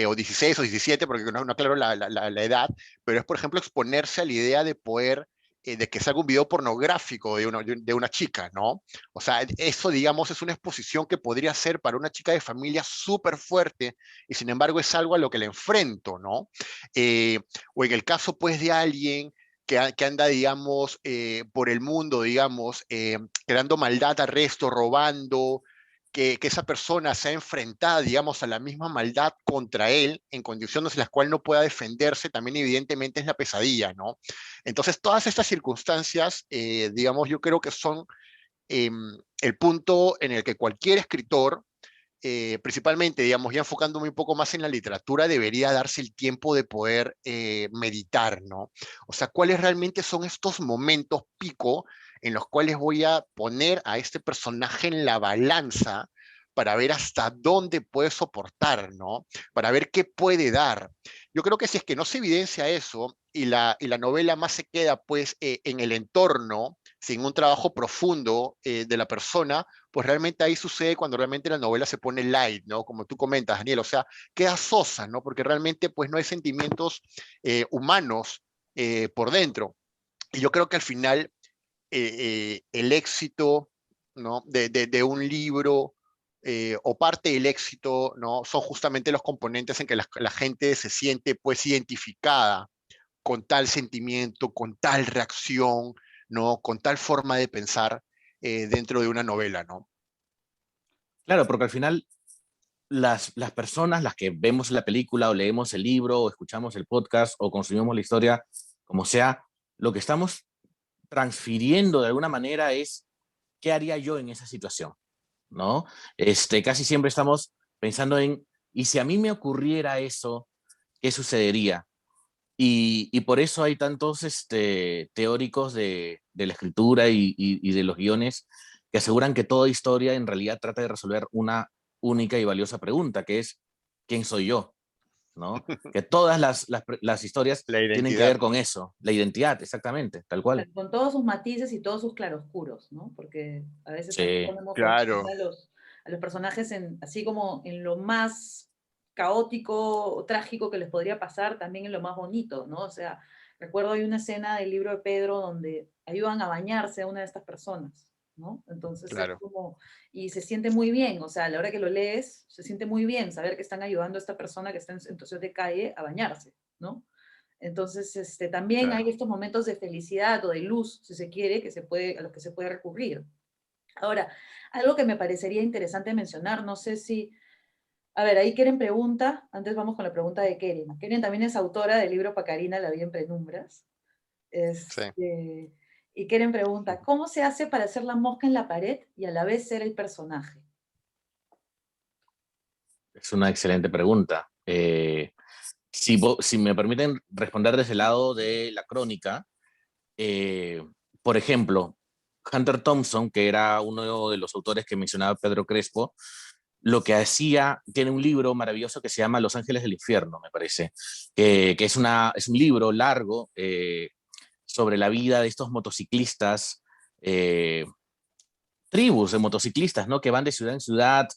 o 16 o 17, porque no aclaro la edad, pero es, por ejemplo, exponerse a la idea de poder, de que salga un video pornográfico de una chica, ¿no? O sea, eso, digamos, es una exposición que podría ser para una chica de familia súper fuerte, y sin embargo es algo a lo que le enfrento, ¿no? Eh, o en el caso, pues, de alguien que anda, digamos, por el mundo, digamos, creando maldad, arresto, robando, que esa persona sea enfrentada, digamos, a la misma maldad contra él en condiciones en las cuales no pueda defenderse, también evidentemente es la pesadilla, ¿no? Entonces, todas estas circunstancias, digamos, yo creo que son eh, el punto en el que cualquier escritor principalmente, digamos, ya enfocándome un poco más en la literatura, debería darse el tiempo de poder meditar, ¿no? O sea, ¿cuáles realmente son estos momentos pico en los cuales voy a poner a este personaje en la balanza para ver hasta dónde puede soportar, ¿no? Para ver qué puede dar. Yo creo que si es que no se evidencia eso y la novela más se queda pues en el entorno, sin un trabajo profundo de la persona, pues realmente ahí sucede cuando realmente la novela se pone light, ¿no? Como tú comentas, Daniel, o sea, queda sosa, ¿no? Porque realmente pues no hay sentimientos humanos por dentro. Y yo creo que al final el éxito, ¿no? De un libro o parte del éxito, ¿no? Son justamente los componentes en que la gente se siente pues identificada con tal sentimiento, con tal reacción, ¿no? Con tal forma de pensar dentro de una novela, ¿no? Claro, porque al final las personas, las que vemos la película o leemos el libro o escuchamos el podcast o consumimos la historia, como sea, lo que estamos transfiriendo de alguna manera es qué haría yo en esa situación, ¿no? Casi siempre estamos pensando en, ¿y si a mí me ocurriera eso, qué sucedería? Y por eso hay tantos teóricos de la escritura y de los guiones que aseguran que toda historia en realidad trata de resolver una única y valiosa pregunta, que es, ¿quién soy yo? ¿no? Que todas las historias La tienen que identidad. ver con eso, la identidad, exactamente, tal cual. Con todos sus matices y todos sus claroscuros, ¿no? Porque a veces también Sí, ponemos claro. a los personajes así como en lo más caótico o trágico que les podría pasar, también en lo más bonito, ¿no? O sea, recuerdo hay una escena del libro de Pedro donde ayudan a bañarse a una de estas personas, ¿no? Entonces es Claro. como, y se siente muy bien, o sea, a la hora que lo lees, se siente muy bien saber que están ayudando a esta persona que está en situación de calle a bañarse, ¿no? Entonces, también hay Claro. estos momentos de felicidad o de luz, si se quiere, a los que se puede recurrir. Ahora, algo que me parecería interesante mencionar, no sé si, a ver, ahí Keren pregunta, antes vamos con la pregunta de Keren. Keren también es autora del libro Pacarina, La vida en penumbras. Sí. Y Keren pregunta, ¿cómo se hace para hacer la mosca en la pared y a la vez ser el personaje? es una excelente pregunta. Si me permiten responder desde el lado de la crónica, por ejemplo, Hunter Thompson, que era uno de los autores que mencionaba Pedro Crespo, lo que hacía, tiene un libro maravilloso que se llama Los Ángeles del Infierno, me parece, que es un libro largo sobre la vida de estos motociclistas, tribus de motociclistas, ¿no? Que van de ciudad en ciudad,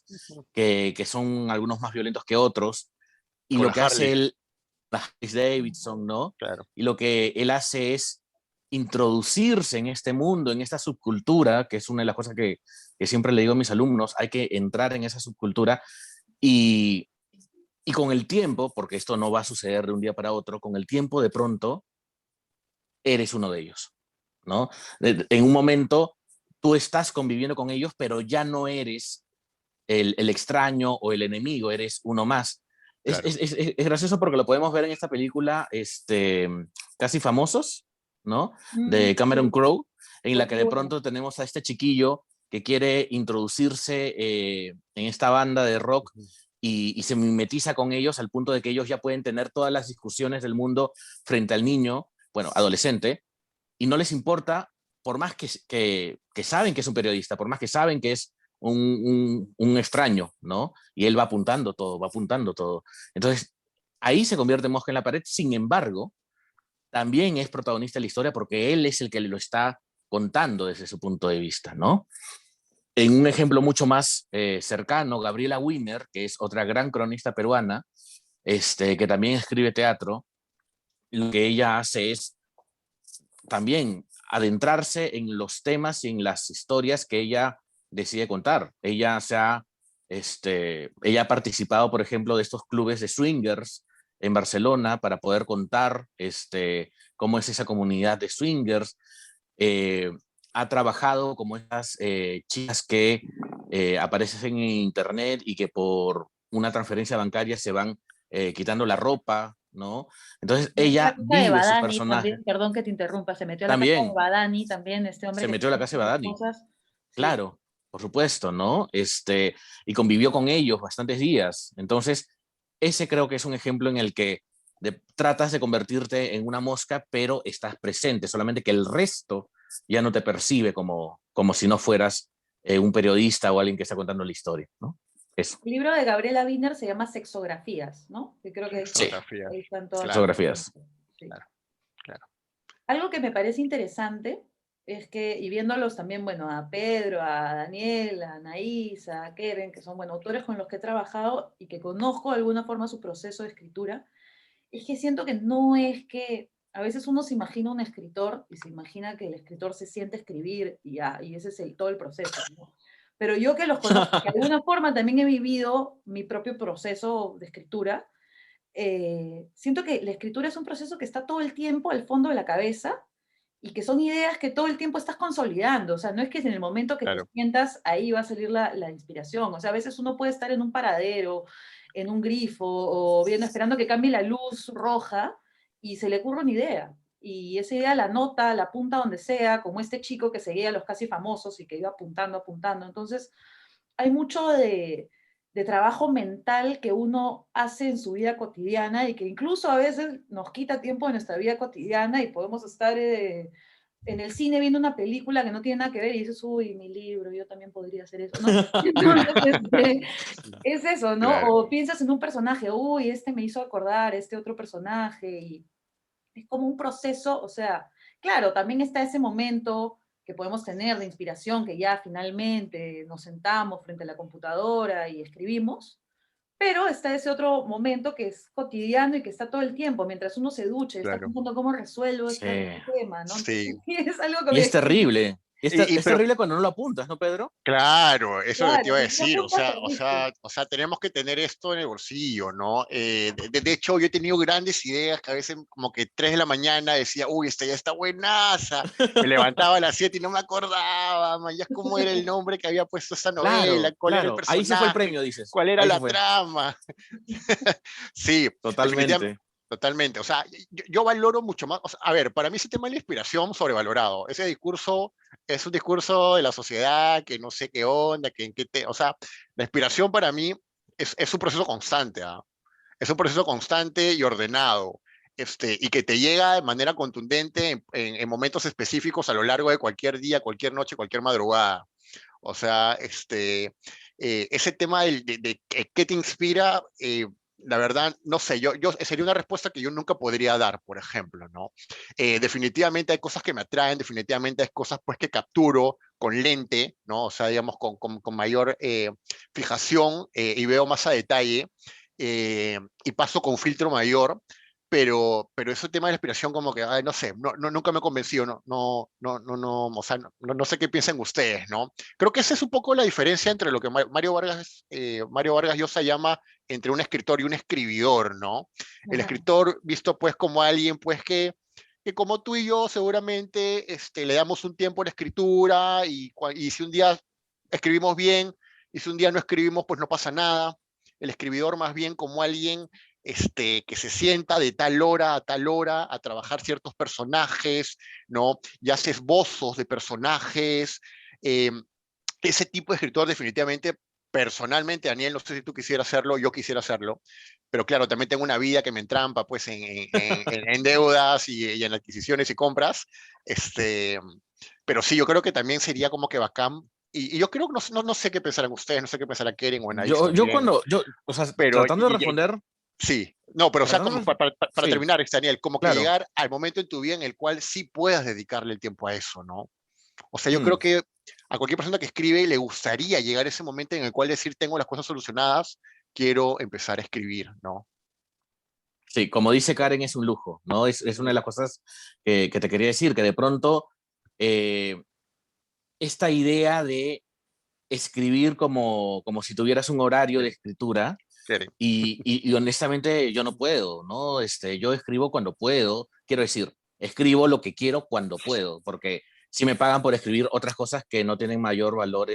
que son algunos más violentos que otros, y Con lo la que hace Harley. él, Davidson, ¿no? Claro. Y lo que él hace es introducirse en este mundo, en esta subcultura, que es una de las cosas que siempre le digo a mis alumnos, hay que entrar en esa subcultura y, y con el tiempo, porque esto no va a suceder de un día para otro, con el tiempo de pronto eres uno de ellos, ¿no? En un momento tú estás conviviendo con ellos, pero ya no eres el extraño o el enemigo, eres uno más. Claro. Es gracioso porque lo podemos ver en esta película, Casi Famosos, ¿no? De Cameron Sí, Crowe, en la fue que muy de bueno. pronto tenemos a este chiquillo que quiere introducirse en esta banda de rock y se mimetiza con ellos al punto de que ellos ya pueden tener todas las discusiones del mundo frente al niño, bueno, adolescente, y no les importa, por más que saben que es un periodista, por más que saben que es un extraño, ¿no? Y él va apuntando todo, va apuntando todo. Entonces, ahí se convierte en mosca en la pared, sin embargo, también es protagonista de la historia porque él es el que lo está contando desde su punto de vista, ¿no? En un ejemplo mucho más cercano, Gabriela Wimmer, que es otra gran cronista peruana, que también escribe teatro, lo que ella hace es también adentrarse en los temas y en las historias que ella decide contar. Ella ha participado, por ejemplo, de estos clubes de swingers en Barcelona para poder contar cómo es esa comunidad de swingers. Eh, ha trabajado como estas chicas que aparecen en internet y que por una transferencia bancaria se van quitando la ropa, ¿no? Entonces Se metió a ella la casa de vive su Badani personaje. también, perdón que te interrumpa, se metió a la casa de También Badani también, este hombre se que metió a la tiene casa de muchas Badani, cosas. Sí. claro, por supuesto, ¿no? Y convivió con ellos bastantes días. Entonces, ese creo que es un ejemplo en el que tratas de convertirte en una mosca, pero estás presente, solamente que el resto ya no te percibe como si no fueras un periodista o alguien que está contando la historia, ¿no? Eso. El libro de Gabriela Wiener se llama Sexografías, ¿no? Que creo que Sí, Sexografía. ahí están todas sus Claro, fotografías. sí. claro, claro. Algo que me parece interesante es que, y viéndolos también, bueno, a Pedro, a Daniel, a Anaís, a Keren, que son, bueno, autores con los que he trabajado y que conozco de alguna forma su proceso de escritura, es que siento que no es que, a veces uno se imagina un escritor y se imagina que el escritor se siente a escribir y ya, y ese es todo el proceso, ¿no? Pero yo que los conozco, que de alguna forma también he vivido mi propio proceso de escritura, siento que la escritura es un proceso que está todo el tiempo al fondo de la cabeza y que son ideas que todo el tiempo estás consolidando. O sea, no es que en el momento que te Claro. sientas ahí va a salir la inspiración. O sea, a veces uno puede estar en un paradero, en un grifo, o viendo, esperando que cambie la luz roja y se le ocurre una idea. Y esa idea la anota, la apunta donde sea, como este chico que seguía a los Casi Famosos y que iba apuntando, apuntando. Entonces, hay mucho de trabajo mental que uno hace en su vida cotidiana y que incluso a veces nos quita tiempo de nuestra vida cotidiana y podemos estar en el cine viendo una película que no tiene nada que ver y dices, uy, mi libro, yo también podría hacer eso, ¿no? Entonces, es eso, ¿no? Claro, O piensas en un personaje, uy, este me hizo acordar este otro personaje, y es como un proceso, o sea, claro, también está ese momento que podemos tener de inspiración, que ya finalmente nos sentamos frente a la computadora y escribimos, pero está ese otro momento que es cotidiano y que está todo el tiempo, mientras uno se ducha y está claro. pensando cómo resuelvo Sí. este tema, ¿no? Entonces, Sí. es algo que Y es terrible. Es Pero terrible cuando no lo apuntas, ¿no, Pedro? claro, eso es lo que te claro, iba a si no decir, apuntas, perdiste. o sea, tenemos que tener esto en el bolsillo, ¿no? De hecho, yo he tenido grandes ideas que a veces como que 3 de la mañana decía, uy, esta ya está buenaza, me levantaba a las 7 y no me acordaba, man, ya cómo era el nombre que había puesto esa novela, Claro, cuál era el claro. Ahí se fue el personaje, premio, dices. cuál era Ahí se la fue. trama. Sí, definitivamente. Totalmente. Totalmente, o sea, yo valoro mucho más, o sea, a ver, para mí ese tema de la inspiración sobrevalorado, ese discurso es un discurso de la sociedad que no sé qué onda, que en qué te, o sea, la inspiración para mí es un proceso constante, ¿ah? Es un proceso constante y ordenado, y que te llega de manera contundente en momentos específicos a lo largo de cualquier día, cualquier noche, cualquier madrugada. O sea, ese tema de qué te inspira, la verdad, no sé, sería una respuesta que yo nunca podría dar, por ejemplo, ¿no? Definitivamente hay cosas que me atraen, definitivamente hay cosas pues que capturo con lente, ¿no? O sea, digamos, con mayor fijación y veo más a detalle y paso con filtro mayor, pero ese tema de la inspiración como que, ay, no sé, nunca me ha convencido, o sea, no sé qué piensan ustedes, ¿no? Creo que esa es un poco la diferencia entre lo que Mario Vargas Llosa llama entre un escritor y un escribidor, ¿no? El Ajá. escritor visto pues como alguien pues que como tú y yo seguramente le damos un tiempo a la escritura y si un día escribimos bien y si un día no escribimos pues no pasa nada. El escribidor más bien como alguien que se sienta de tal hora a tal hora a trabajar ciertos personajes, ¿no? Y hace esbozos de personajes. Eh, Ese tipo de escritor definitivamente, personalmente, Daniel, no sé si tú quisieras hacerlo, yo quisiera hacerlo, pero claro, también tengo una vida que me entrampa pues en deudas y en adquisiciones y compras, pero sí, yo creo que también sería como que bacán, y yo creo que no sé qué pensarán ustedes, no sé qué pensará Keren o Anaís también, O sea, pero tratando de responder, sí, no, pero o sea, como para sí, terminar, Daniel, como que claro. llegar al momento en tu vida en el cual sí puedas dedicarle el tiempo a eso, ¿no? O sea, yo Mm, creo que a cualquier persona que escribe le gustaría llegar a ese momento en el cual decir, tengo las cosas solucionadas, quiero empezar a escribir, ¿no? sí, como dice Karen, es un lujo, ¿no? Es una de las cosas que te quería decir, que de pronto eh, esta idea de escribir como si tuvieras un horario de escritura, Keren. y honestamente yo no puedo, ¿no? Yo escribo cuando puedo, quiero decir, escribo lo que quiero cuando puedo, porque si me pagan por escribir otras cosas que no tienen mayor valor,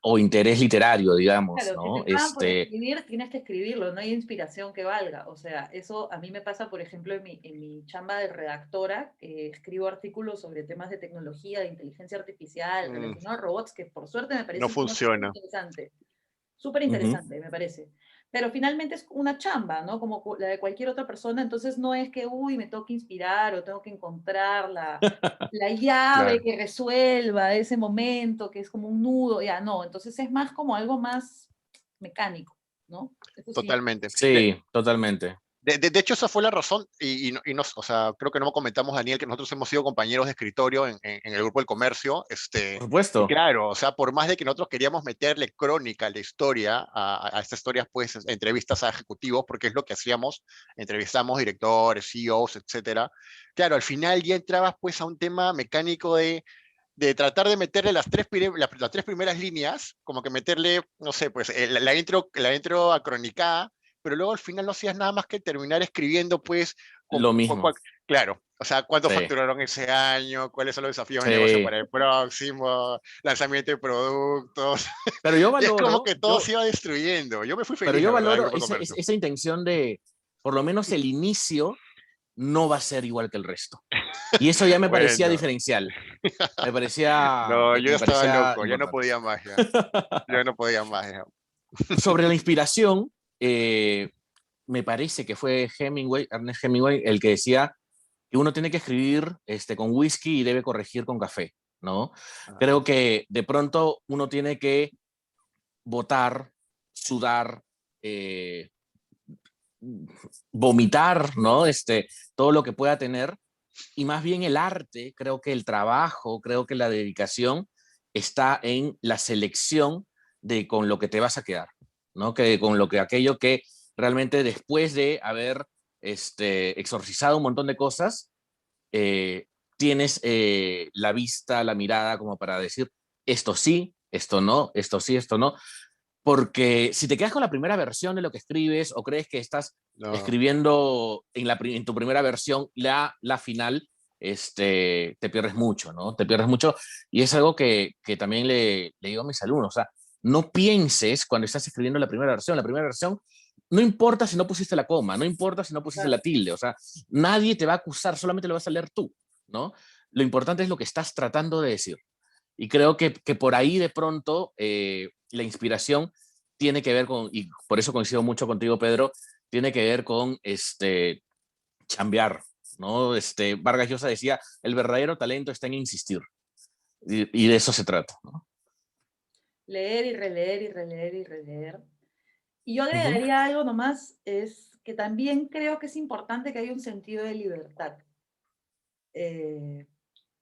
o interés literario, digamos, Claro, si te ¿no? pagan por escribir, tienes que escribirlo, no hay inspiración que valga. O sea, eso a mí me pasa, por ejemplo, en mi chamba de redactora, que escribo artículos sobre temas de tecnología, de inteligencia artificial, Mm, relacionados a robots, que por suerte me no parece un tema funciona. súper Ujú. interesante, me parece. Pero finalmente es una chamba, ¿no? Como la de cualquier otra persona, entonces no es que, uy, me tengo que inspirar o tengo que encontrar la llave Claro, que resuelva ese momento, que es como un nudo, ya no, entonces es más como algo más mecánico, ¿no? Eso sí. totalmente. Sí, totalmente. De hecho, esa fue la razón, o sea, creo que no comentamos, Daniel, que nosotros hemos sido compañeros de escritorio en el grupo del comercio, Por y supuesto. claro, o sea, por más de que nosotros queríamos meterle crónica a la historia, a estas historias, pues, entrevistas a ejecutivos, porque es lo que hacíamos, entrevistamos directores, CEOs, etcétera, claro, al final ya entrabas, pues, a un tema mecánico de tratar de meterle las tres primeras líneas, como que meterle, no sé, pues la intro acronicada, pero luego al final no hacías nada más que terminar escribiendo, pues, Lo mismo. claro, o sea, cuánto Sí, facturaron ese año, cuáles son los desafíos de negocio sí. para el próximo, lanzamiento de productos, Pero yo y es como valoro, que todo se iba destruyendo. Yo me fui pero feliz, yo la verdad, del valoro grupo de comercio. esa intención de, por lo menos el inicio, no va a ser igual que el resto. Y eso ya me parecía Bueno, diferencial. no, yo ya Me estaba parecía loco, ya no importante. podía más, ya, ya no podía más, ya. Sobre la inspiración, me parece que fue Hemingway, Ernest Hemingway, el que decía que uno tiene que escribir con whisky y debe corregir con café, ¿no? Ah, Creo que de pronto uno tiene que botar, sudar, eh, vomitar, ¿no? Todo lo que pueda tener, y más bien el arte, creo que el trabajo, creo que la dedicación está en la selección de con lo que te vas a quedar, ¿no? Que con lo que aquello que realmente después de haber exorcizado un montón de cosas, eh, tienes la vista, la mirada como para decir esto sí, esto no, esto sí, esto no, porque si te quedas con la primera versión de lo que escribes o crees que estás no. escribiendo en tu primera versión la final, te pierdes mucho, ¿no? Te pierdes mucho y es algo que también le digo a mis alumnos, o sea, no pienses cuando estás escribiendo la primera versión, no importa si no pusiste la coma, no importa si no pusiste la Claro. tilde, o sea, nadie te va a acusar, solamente lo vas a leer tú, ¿no? Lo importante es lo que estás tratando de decir. Y creo que por ahí de pronto la inspiración tiene que ver con, y por eso coincido mucho contigo, Pedro, tiene que ver con chambear, ¿no? Vargas Llosa decía, el verdadero talento está en insistir, y de eso se trata, ¿no? Leer y releer y releer y releer. Y yo Uh -huh. agregaría algo nomás, es que también creo que es importante que haya un sentido de libertad eh,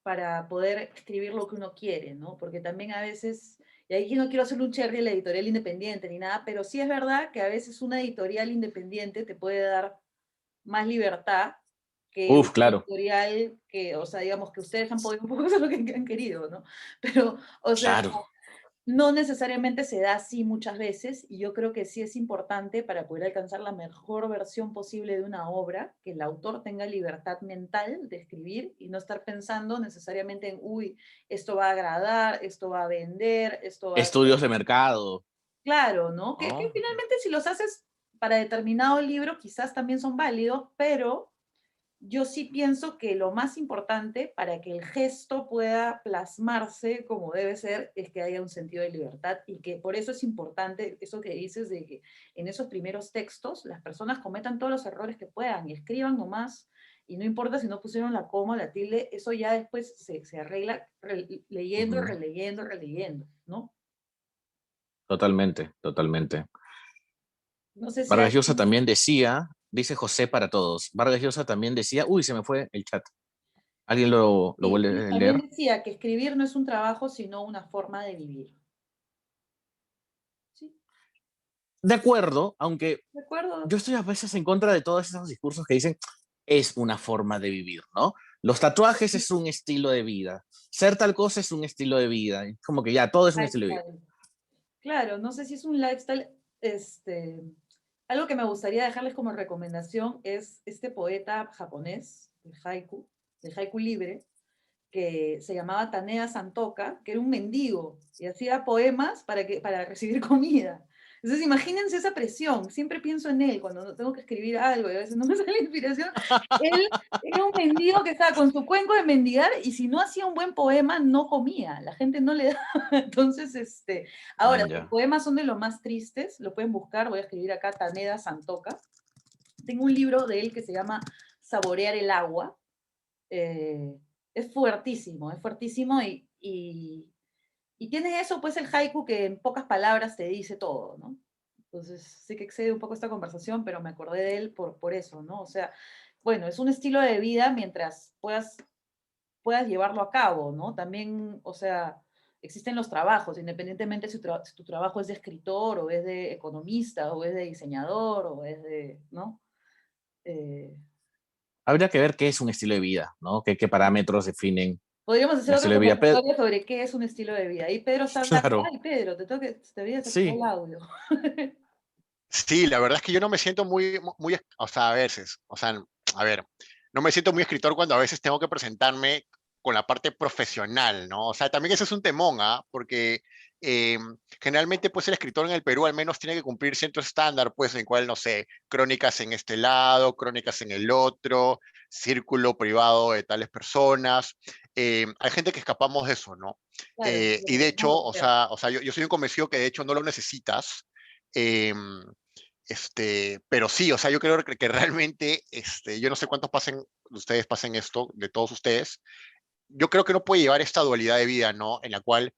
para poder escribir lo que uno quiere, ¿no? Porque también a veces, y ahí no quiero hacerle un cherry a la editorial independiente ni nada, pero sí es verdad que a veces una editorial independiente te puede dar más libertad que Uf, una claro, editorial que, o sea, digamos que ustedes han podido un poco hacer lo que han querido, ¿no? Pero, o sea, claro. no necesariamente se da así muchas veces, y yo creo que sí es importante para poder alcanzar la mejor versión posible de una obra, que el autor tenga libertad mental de escribir y no estar pensando necesariamente en, uy, esto va a agradar, esto va a vender, esto va a... Estudios de mercado, Claro, ¿no? Que ¿no? finalmente si los haces para determinado libro quizás también son válidos, pero yo sí pienso que lo más importante para que el gesto pueda plasmarse como debe ser es que haya un sentido de libertad y que por eso es importante eso que dices de que en esos primeros textos las personas cometan todos los errores que puedan y escriban nomás y no importa si no pusieron la coma o la tilde, eso ya después se arregla Uh leyendo, -huh. releyendo, releyendo, ¿no? Totalmente, totalmente. No sé si hay... Vargas Llosa también decía, dice José para todos, Vargas Llosa también decía, uy, se me fue el chat. ¿Alguien lo Sí, vuelve él a también leer? decía que escribir no es un trabajo, sino una forma de vivir. ¿Sí? De acuerdo, aunque ¿De acuerdo? yo estoy a veces en contra de todos esos discursos que dicen es una forma de vivir, ¿no? Los tatuajes es un estilo de vida, ser tal cosa es un estilo de vida, es como que ya todo es un estilo de vida. Lifestyle. Claro, no sé si es un lifestyle, algo que me gustaría dejarles como recomendación es este poeta japonés, el haiku libre, que se llamaba Tanea Santoka, que era un mendigo y hacía poemas para recibir comida. Entonces, imagínense esa presión. Siempre pienso en él cuando tengo que escribir algo y a veces no me sale la inspiración. Él era un mendigo que estaba con su cuenco de mendigar y si no hacía un buen poema, no comía. La gente no le daba. Entonces, ahora, Man, sus ya. poemas son de los más tristes. Lo pueden buscar. Voy a escribir acá Taneda Santoka. Tengo un libro de él que se llama Saborear el agua. Eh, es fuertísimo y tiene eso, pues el haiku que en pocas palabras te dice todo, ¿no? Entonces, sí que excede un poco esta conversación, pero me acordé de él por eso, ¿no? O sea, bueno, es un estilo de vida mientras puedas llevarlo a cabo, ¿no? También, o sea, existen los trabajos, independientemente si tu trabajo es de escritor o es de economista o es de diseñador o es de, ¿no? Eh, Habría que ver qué es un estilo de vida, ¿no? ¿Qué parámetros definen Podríamos un hacer otra estilo de vida? Pero, conversatoria sobre qué es un estilo de vida. Y Pedro está hablando. claro, Ay, Pedro, te había desactivado sí, el audio. Sí, la verdad es que yo no me siento muy, o sea, a veces, o sea, a ver, no me siento muy escritor cuando a veces tengo que presentarme con la parte profesional, ¿no? O sea, también ese es un temón, ¿ah? Porque eh, generalmente, pues el escritor en el Perú al menos tiene que cumplir cierto estándar, pues en cual, no sé, crónicas en este lado, crónicas en el otro, círculo privado de tales personas. Hay gente que escapamos de eso, ¿no? Claro, Y de hecho, no, o sea yo soy un convencido que de hecho no lo necesitas. Eh, Pero sí, o sea, yo creo que realmente, yo no sé cuántos ustedes pasen esto, de todos ustedes. Yo creo que no puede llevar esta dualidad de vida, ¿no? En la cual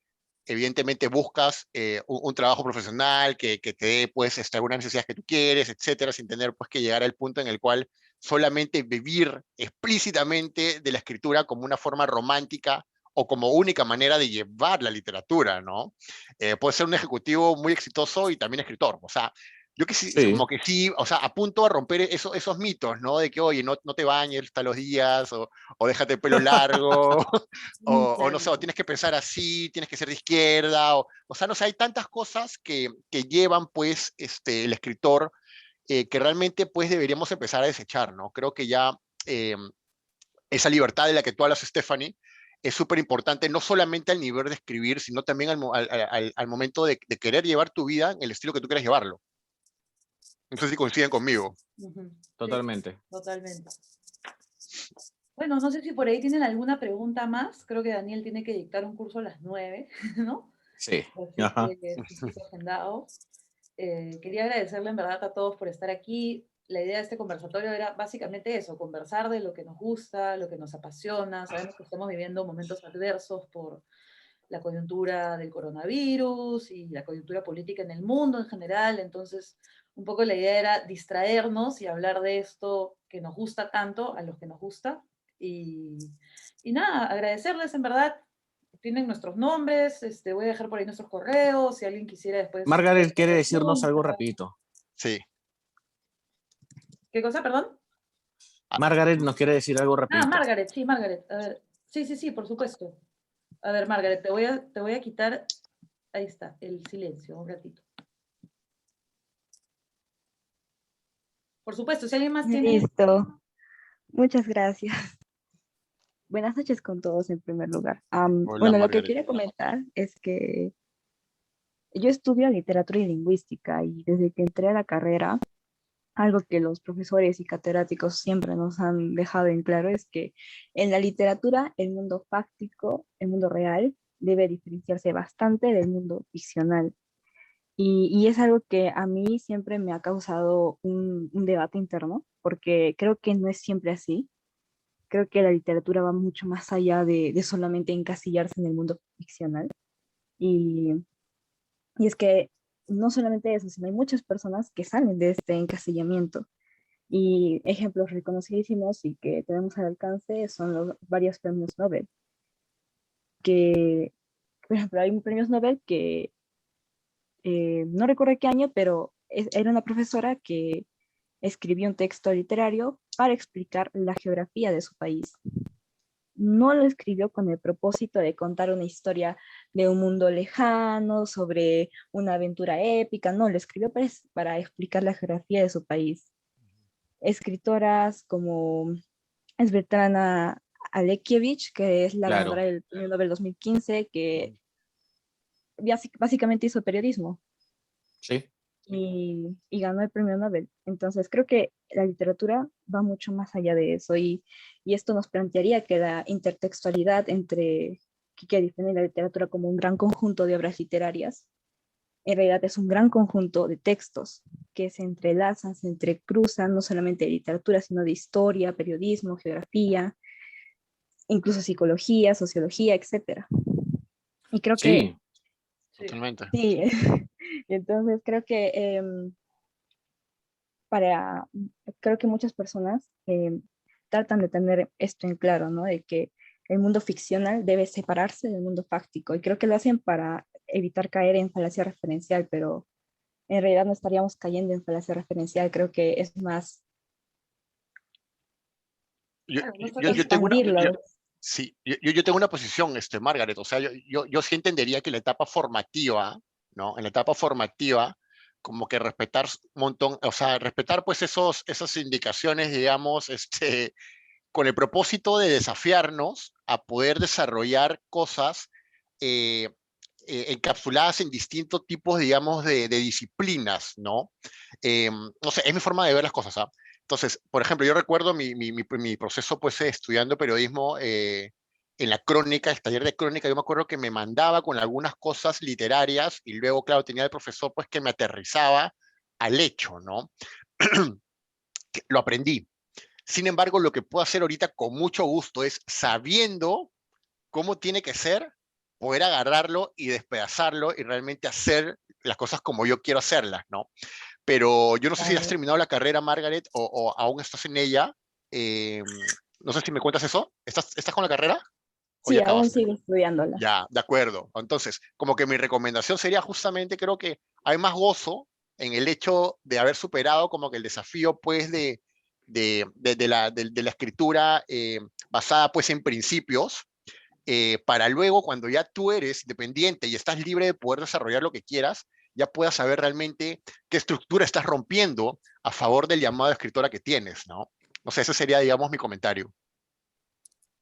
evidentemente buscas un trabajo profesional que te dé, pues, algunas necesidades que tú quieres, etcétera, sin tener, pues, que llegar al punto en el cual solamente vivir explícitamente de la escritura como una forma romántica o como única manera de llevar la literatura, ¿no? Puede ser un ejecutivo muy exitoso y también escritor, o sea, yo que sí, Sí, como que sí, o sea, apunto a romper esos mitos, ¿no? De que, oye, no te bañes hasta los días, o déjate el pelo largo, o no sé, o Claro. tienes que pensar así, tienes que ser de izquierda, o sea, no sé, hay tantas cosas que llevan, pues, el escritor, que realmente, pues, deberíamos empezar a desechar, ¿no? Creo que ya eh, esa libertad de la que tú hablas, Stephanie, es súper importante, no solamente al nivel de escribir, sino también al momento de querer llevar tu vida en el estilo que tú quieras llevarlo. No sé si coinciden conmigo. Ujú. Sí, sí, totalmente. totalmente. Bueno, no sé si por ahí tienen alguna pregunta más. Creo que Daniel tiene que dictar un curso a las 9, ¿no? Sí. Así Ajá. que justo agendado. Quería agradecerle en verdad a todos por estar aquí. La idea de este conversatorio era básicamente eso, conversar de lo que nos gusta, lo que nos apasiona. Sabemos que estamos viviendo momentos adversos por la coyuntura del coronavirus y la coyuntura política en el mundo en general. Entonces, un poco la idea era distraernos y hablar de esto que nos gusta tanto, a los que nos gusta. Y, y nada, agradecerles en verdad. Tienen nuestros nombres, voy a dejar por ahí nuestros correos, si alguien quisiera después Margaret quiere decirnos algo consulta. rapidito. Sí. ¿Qué cosa, perdón? Ah, Margaret nos quiere decir algo Ah, rapidito. Margaret, sí, Margaret. A ver, sí, sí, sí, por supuesto. A ver, Margaret, te voy a quitar, ahí está, el silencio, un ratito. Por supuesto, si alguien más tiene... Listo, muchas gracias. Buenas noches con todos en primer lugar. hola, Bueno, lo que Margaret. quería comentar es que yo estudio literatura y lingüística y desde que entré a la carrera, algo que los profesores y catedráticos siempre nos han dejado en claro es que en la literatura el mundo fáctico, el mundo real, debe diferenciarse bastante del mundo ficcional. Y es algo que a mí siempre me ha causado un debate interno, porque creo que no es siempre así. Creo que la literatura va mucho más allá de solamente encasillarse en el mundo ficcional. Y, y es que no solamente eso, sino hay muchas personas que salen de este encasillamiento. Y ejemplos reconocidísimos y que tenemos al alcance son los varios premios Nobel. Que, por ejemplo, hay un premios Nobel que no recuerdo qué año, pero era una profesora que escribió un texto literario para explicar la geografía de su país. No lo escribió con el propósito de contar una historia de un mundo lejano, sobre una aventura épica, no, lo escribió para explicar la geografía de su país. Escritoras como Svetlana Alexievich, que es la ganadora Claro. del Premio Nobel 2015, que básicamente hizo periodismo Sí. y ganó el premio Nobel. Entonces creo que la literatura va mucho más allá de eso y esto nos plantearía que la intertextualidad que define la literatura como un gran conjunto de obras literarias, en realidad es un gran conjunto de textos que se entrelazan, se entrecruzan, no solamente de literatura, sino de historia, periodismo, geografía, incluso psicología, sociología, etc. Y creo que Sí, Sí. Totalmente. sí, entonces creo que para, creo que muchas personas tratan de tener esto en claro, ¿no? De que el mundo ficcional debe separarse del mundo fáctico y creo que lo hacen para evitar caer en falacia referencial, pero en realidad no estaríamos cayendo en falacia referencial, creo que es más Yo, Claro, no está yo, tan... yo tengo una, expandirlo. sí, yo tengo una posición, Margaret, o sea, yo sí entendería que la etapa formativa, ¿no? En la etapa formativa, como que respetar un montón, o sea, respetar pues esas indicaciones, digamos, con el propósito de desafiarnos a poder desarrollar cosas eh, encapsuladas en distintos tipos, digamos, de disciplinas, ¿no? No sé, es mi forma de ver las cosas, ¿ah? Entonces, por ejemplo, yo recuerdo mi proceso, pues, estudiando periodismo en la crónica, el taller de crónica, yo me acuerdo que me mandaba con algunas cosas literarias y luego, claro, tenía el profesor, pues, que me aterrizaba al hecho, ¿no? Lo aprendí. Sin embargo, lo que puedo hacer ahorita con mucho gusto es, sabiendo cómo tiene que ser, poder agarrarlo y despedazarlo y realmente hacer las cosas como yo quiero hacerlas, ¿no? Pero yo no sé si has Claro. terminado la carrera, Margaret, o aún estás en ella. Eh, no sé si me cuentas eso. ¿Estás con la carrera o Sí, ya aún acabaste? sigo estudiándola. Ya, de acuerdo. Entonces, como que mi recomendación sería justamente, creo que hay más gozo en el hecho de haber superado como que el desafío, pues, de la escritura basada, pues, en principios, para luego, cuando ya tú eres independiente y estás libre de poder desarrollar lo que quieras, ya puedas saber realmente qué estructura estás rompiendo a favor del llamado de escritora que tienes, ¿no? No sé, ese sería, digamos, mi comentario.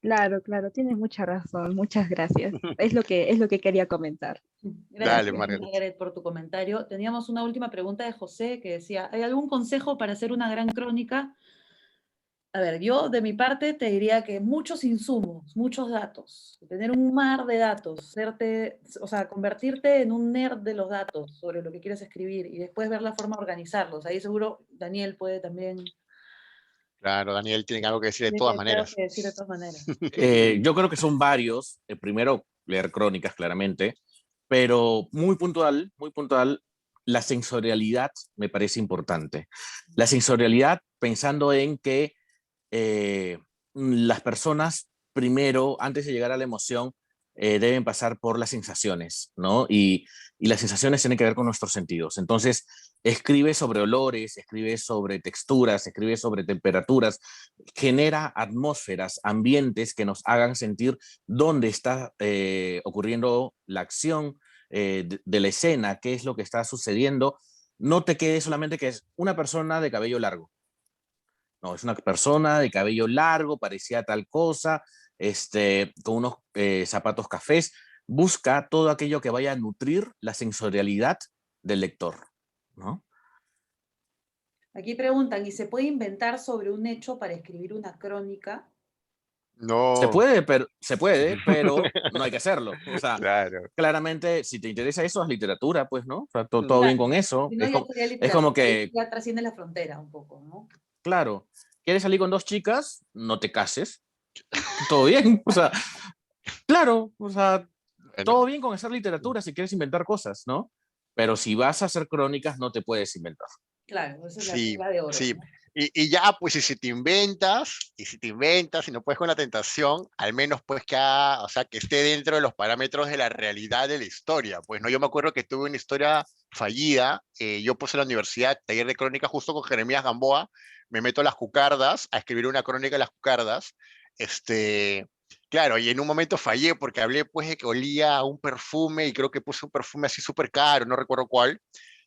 Claro, claro, tienes mucha razón. Muchas gracias. Es lo que quería comentar. Dale, Gracias, Margaret. Margaret, por tu comentario. Teníamos una última pregunta de José que decía, ¿hay algún consejo para hacer una gran crónica? A ver, yo de mi parte te diría que muchos insumos, muchos datos, tener un mar de datos, o sea, convertirte en un nerd de los datos sobre lo que quieres escribir y después ver la forma de organizarlos. Ahí seguro Daniel puede también, Claro, Daniel tiene algo que decir de tiene todas algo maneras. que decir de todas maneras. Yo creo que son varios. Primero, leer crónicas, claramente, pero muy puntual, la sensorialidad me parece importante. La sensorialidad pensando en que las personas primero, antes de llegar a la emoción, deben pasar por las sensaciones, ¿no? Y las sensaciones tienen que ver con nuestros sentidos. Entonces, escribe sobre olores, escribe sobre texturas, escribe sobre temperaturas, genera atmósferas, ambientes que nos hagan sentir dónde está ocurriendo la acción de la escena, qué es lo que está sucediendo. No te quede solamente que es una persona de cabello largo. No, es una persona de cabello largo, parecía tal cosa, con unos zapatos cafés. Busca todo aquello que vaya a nutrir la sensorialidad del lector, ¿no? Aquí preguntan, ¿y se puede inventar sobre un hecho para escribir una crónica? No, Se puede, pero no hay que hacerlo. O sea, claro. claramente, si te interesa eso, es literatura, pues, ¿no? O sea, todo Mm. bien Claro, con eso. si no ya sería Es como literatura, ahí que, ya trasciende la frontera un poco, ¿no? claro, ¿quieres salir con dos chicas? No te cases. Todo bien. O sea, claro, o sea, Bueno, todo bien con hacer literatura si quieres inventar cosas, ¿no? Pero si vas a hacer crónicas, no te puedes inventar. Claro, esa es la sí, regla de oro, sí. ¿no? Y ya, pues, y si te inventas, y no puedes con la tentación, al menos pues o sea, que esté dentro de los parámetros de la realidad de la historia. Pues no, yo me acuerdo que tuve una historia fallida. Yo pues en la universidad, taller de crónica justo con Jeremías Gamboa, me meto a las Cucardas a escribir una crónica de las Cucardas. Claro, y en un momento fallé porque hablé pues de que olía a un perfume y creo que puse un perfume así súper caro, no recuerdo cuál.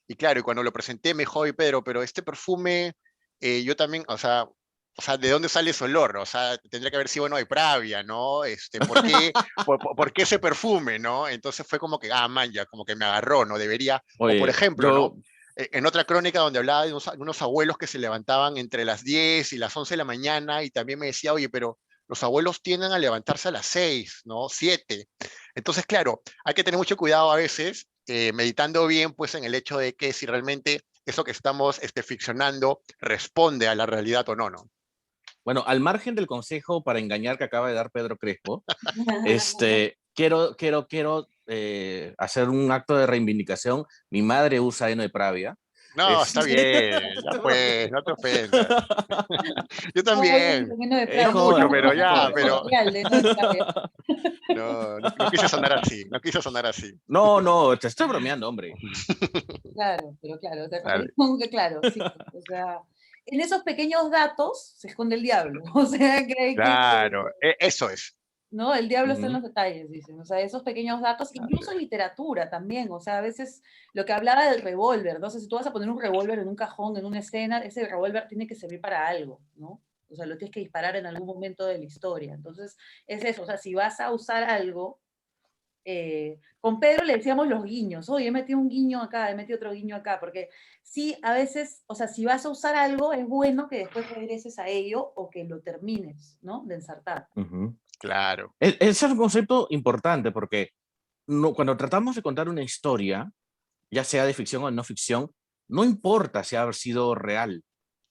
Y claro, y cuando lo presenté me dijo, oye, Pedro, pero este perfume, yo también, o sea, ¿de dónde sale ese olor? O sea, tendría que haber sido, bueno, de Pravia, ¿no? ¿Por qué ese perfume, no? Entonces fue como que, man, ya, como que me agarró, ¿no? Debería, o por Oye, ejemplo, ¿no? yo, En otra crónica donde hablaba de unos abuelos que se levantaban entre las 10 y las 11 de la mañana y también me decía, oye, pero los abuelos tienden a levantarse a las 6, ¿no? 7. Entonces, claro, hay que tener mucho cuidado a veces, meditando bien, pues, en el hecho de que si realmente eso que estamos ficcionando responde a la realidad o no, ¿no? bueno, al margen del consejo para engañar que acaba de dar Pedro Crespo, quiero hacer un acto de reivindicación. Mi madre usa heno de Pravia. No, está Este, bien, ya pues, no te ofendas. Yo Todo bien, también, comiendo de no Pravia. mucho, Digamos, pero una ya, frase pero coloquial de no de Pravia. no quise sonar así, no quise sonar así. No, no, te estoy bromeando, hombre. Claro, pero claro, te Dale. referís con que claro, sí. O sea, en esos pequeños datos se esconde el diablo. O sea, que hay que, Claro, eso es. ¿no? El diablo está en Ujú. los detalles, dicen. O sea, esos pequeños datos, incluso en literatura también. O sea, a veces lo que hablaba del revólver, ¿no? sé, si tú vas a poner un revólver en un cajón, en una escena, ese revólver tiene que servir para algo, ¿no? O sea, lo tienes que disparar en algún momento de la historia. Entonces, es eso. O sea, si vas a usar algo, con Pedro le decíamos los guiños, oye, he metido un guiño acá, he metido otro guiño acá, porque sí, a veces, o sea, si vas a usar algo, es bueno que después regreses a ello o que lo termines, ¿no? De ensartar. Ujú. Claro. Ese es un concepto importante porque cuando tratamos de contar una historia, ya sea de ficción o no ficción, no importa si ha sido real,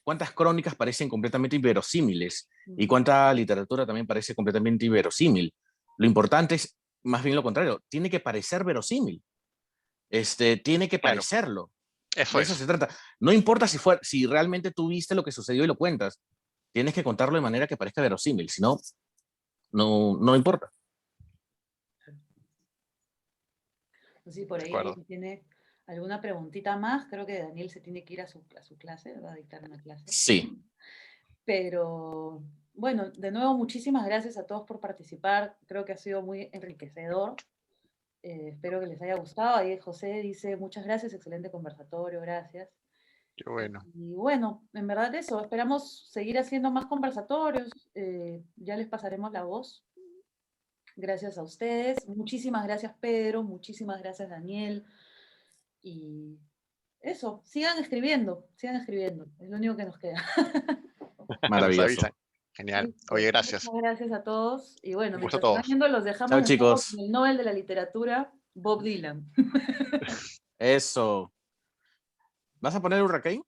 cuántas crónicas parecen completamente inverosímiles y cuánta literatura también parece completamente inverosímil. Lo importante es más bien lo contrario, tiene que parecer verosímil. Tiene que Claro, parecerlo. eso De eso es. se trata. No importa si realmente tú viste lo que sucedió y lo cuentas, tienes que contarlo de manera que parezca verosímil, si no, no importa. Sí, por De ahí acuerdo. alguien tiene alguna preguntita más. Creo que Daniel se tiene que ir a su clase, va a dictar una clase. Sí. Pero bueno, de nuevo, muchísimas gracias a todos por participar. Creo que ha sido muy enriquecedor. Espero que les haya gustado. Ahí José dice, muchas gracias, excelente conversatorio, gracias. Qué bueno. Y bueno, en verdad eso, esperamos seguir haciendo más conversatorios. Ya les pasaremos la voz. Gracias a ustedes. Muchísimas gracias, Pedro. Muchísimas gracias, Daniel. Y eso, sigan escribiendo, sigan escribiendo. Es lo único que nos queda. Nos Maravilloso. avisan. Genial. Oye, Listo. gracias. Muchas gracias a todos. Y bueno, Un gusto a mientras se van todos. yendo, los dejamos Chao, de nuevo con chicos. el Nobel de la Literatura, Bob Dylan. Eso. ¿Vas a poner Hurricane?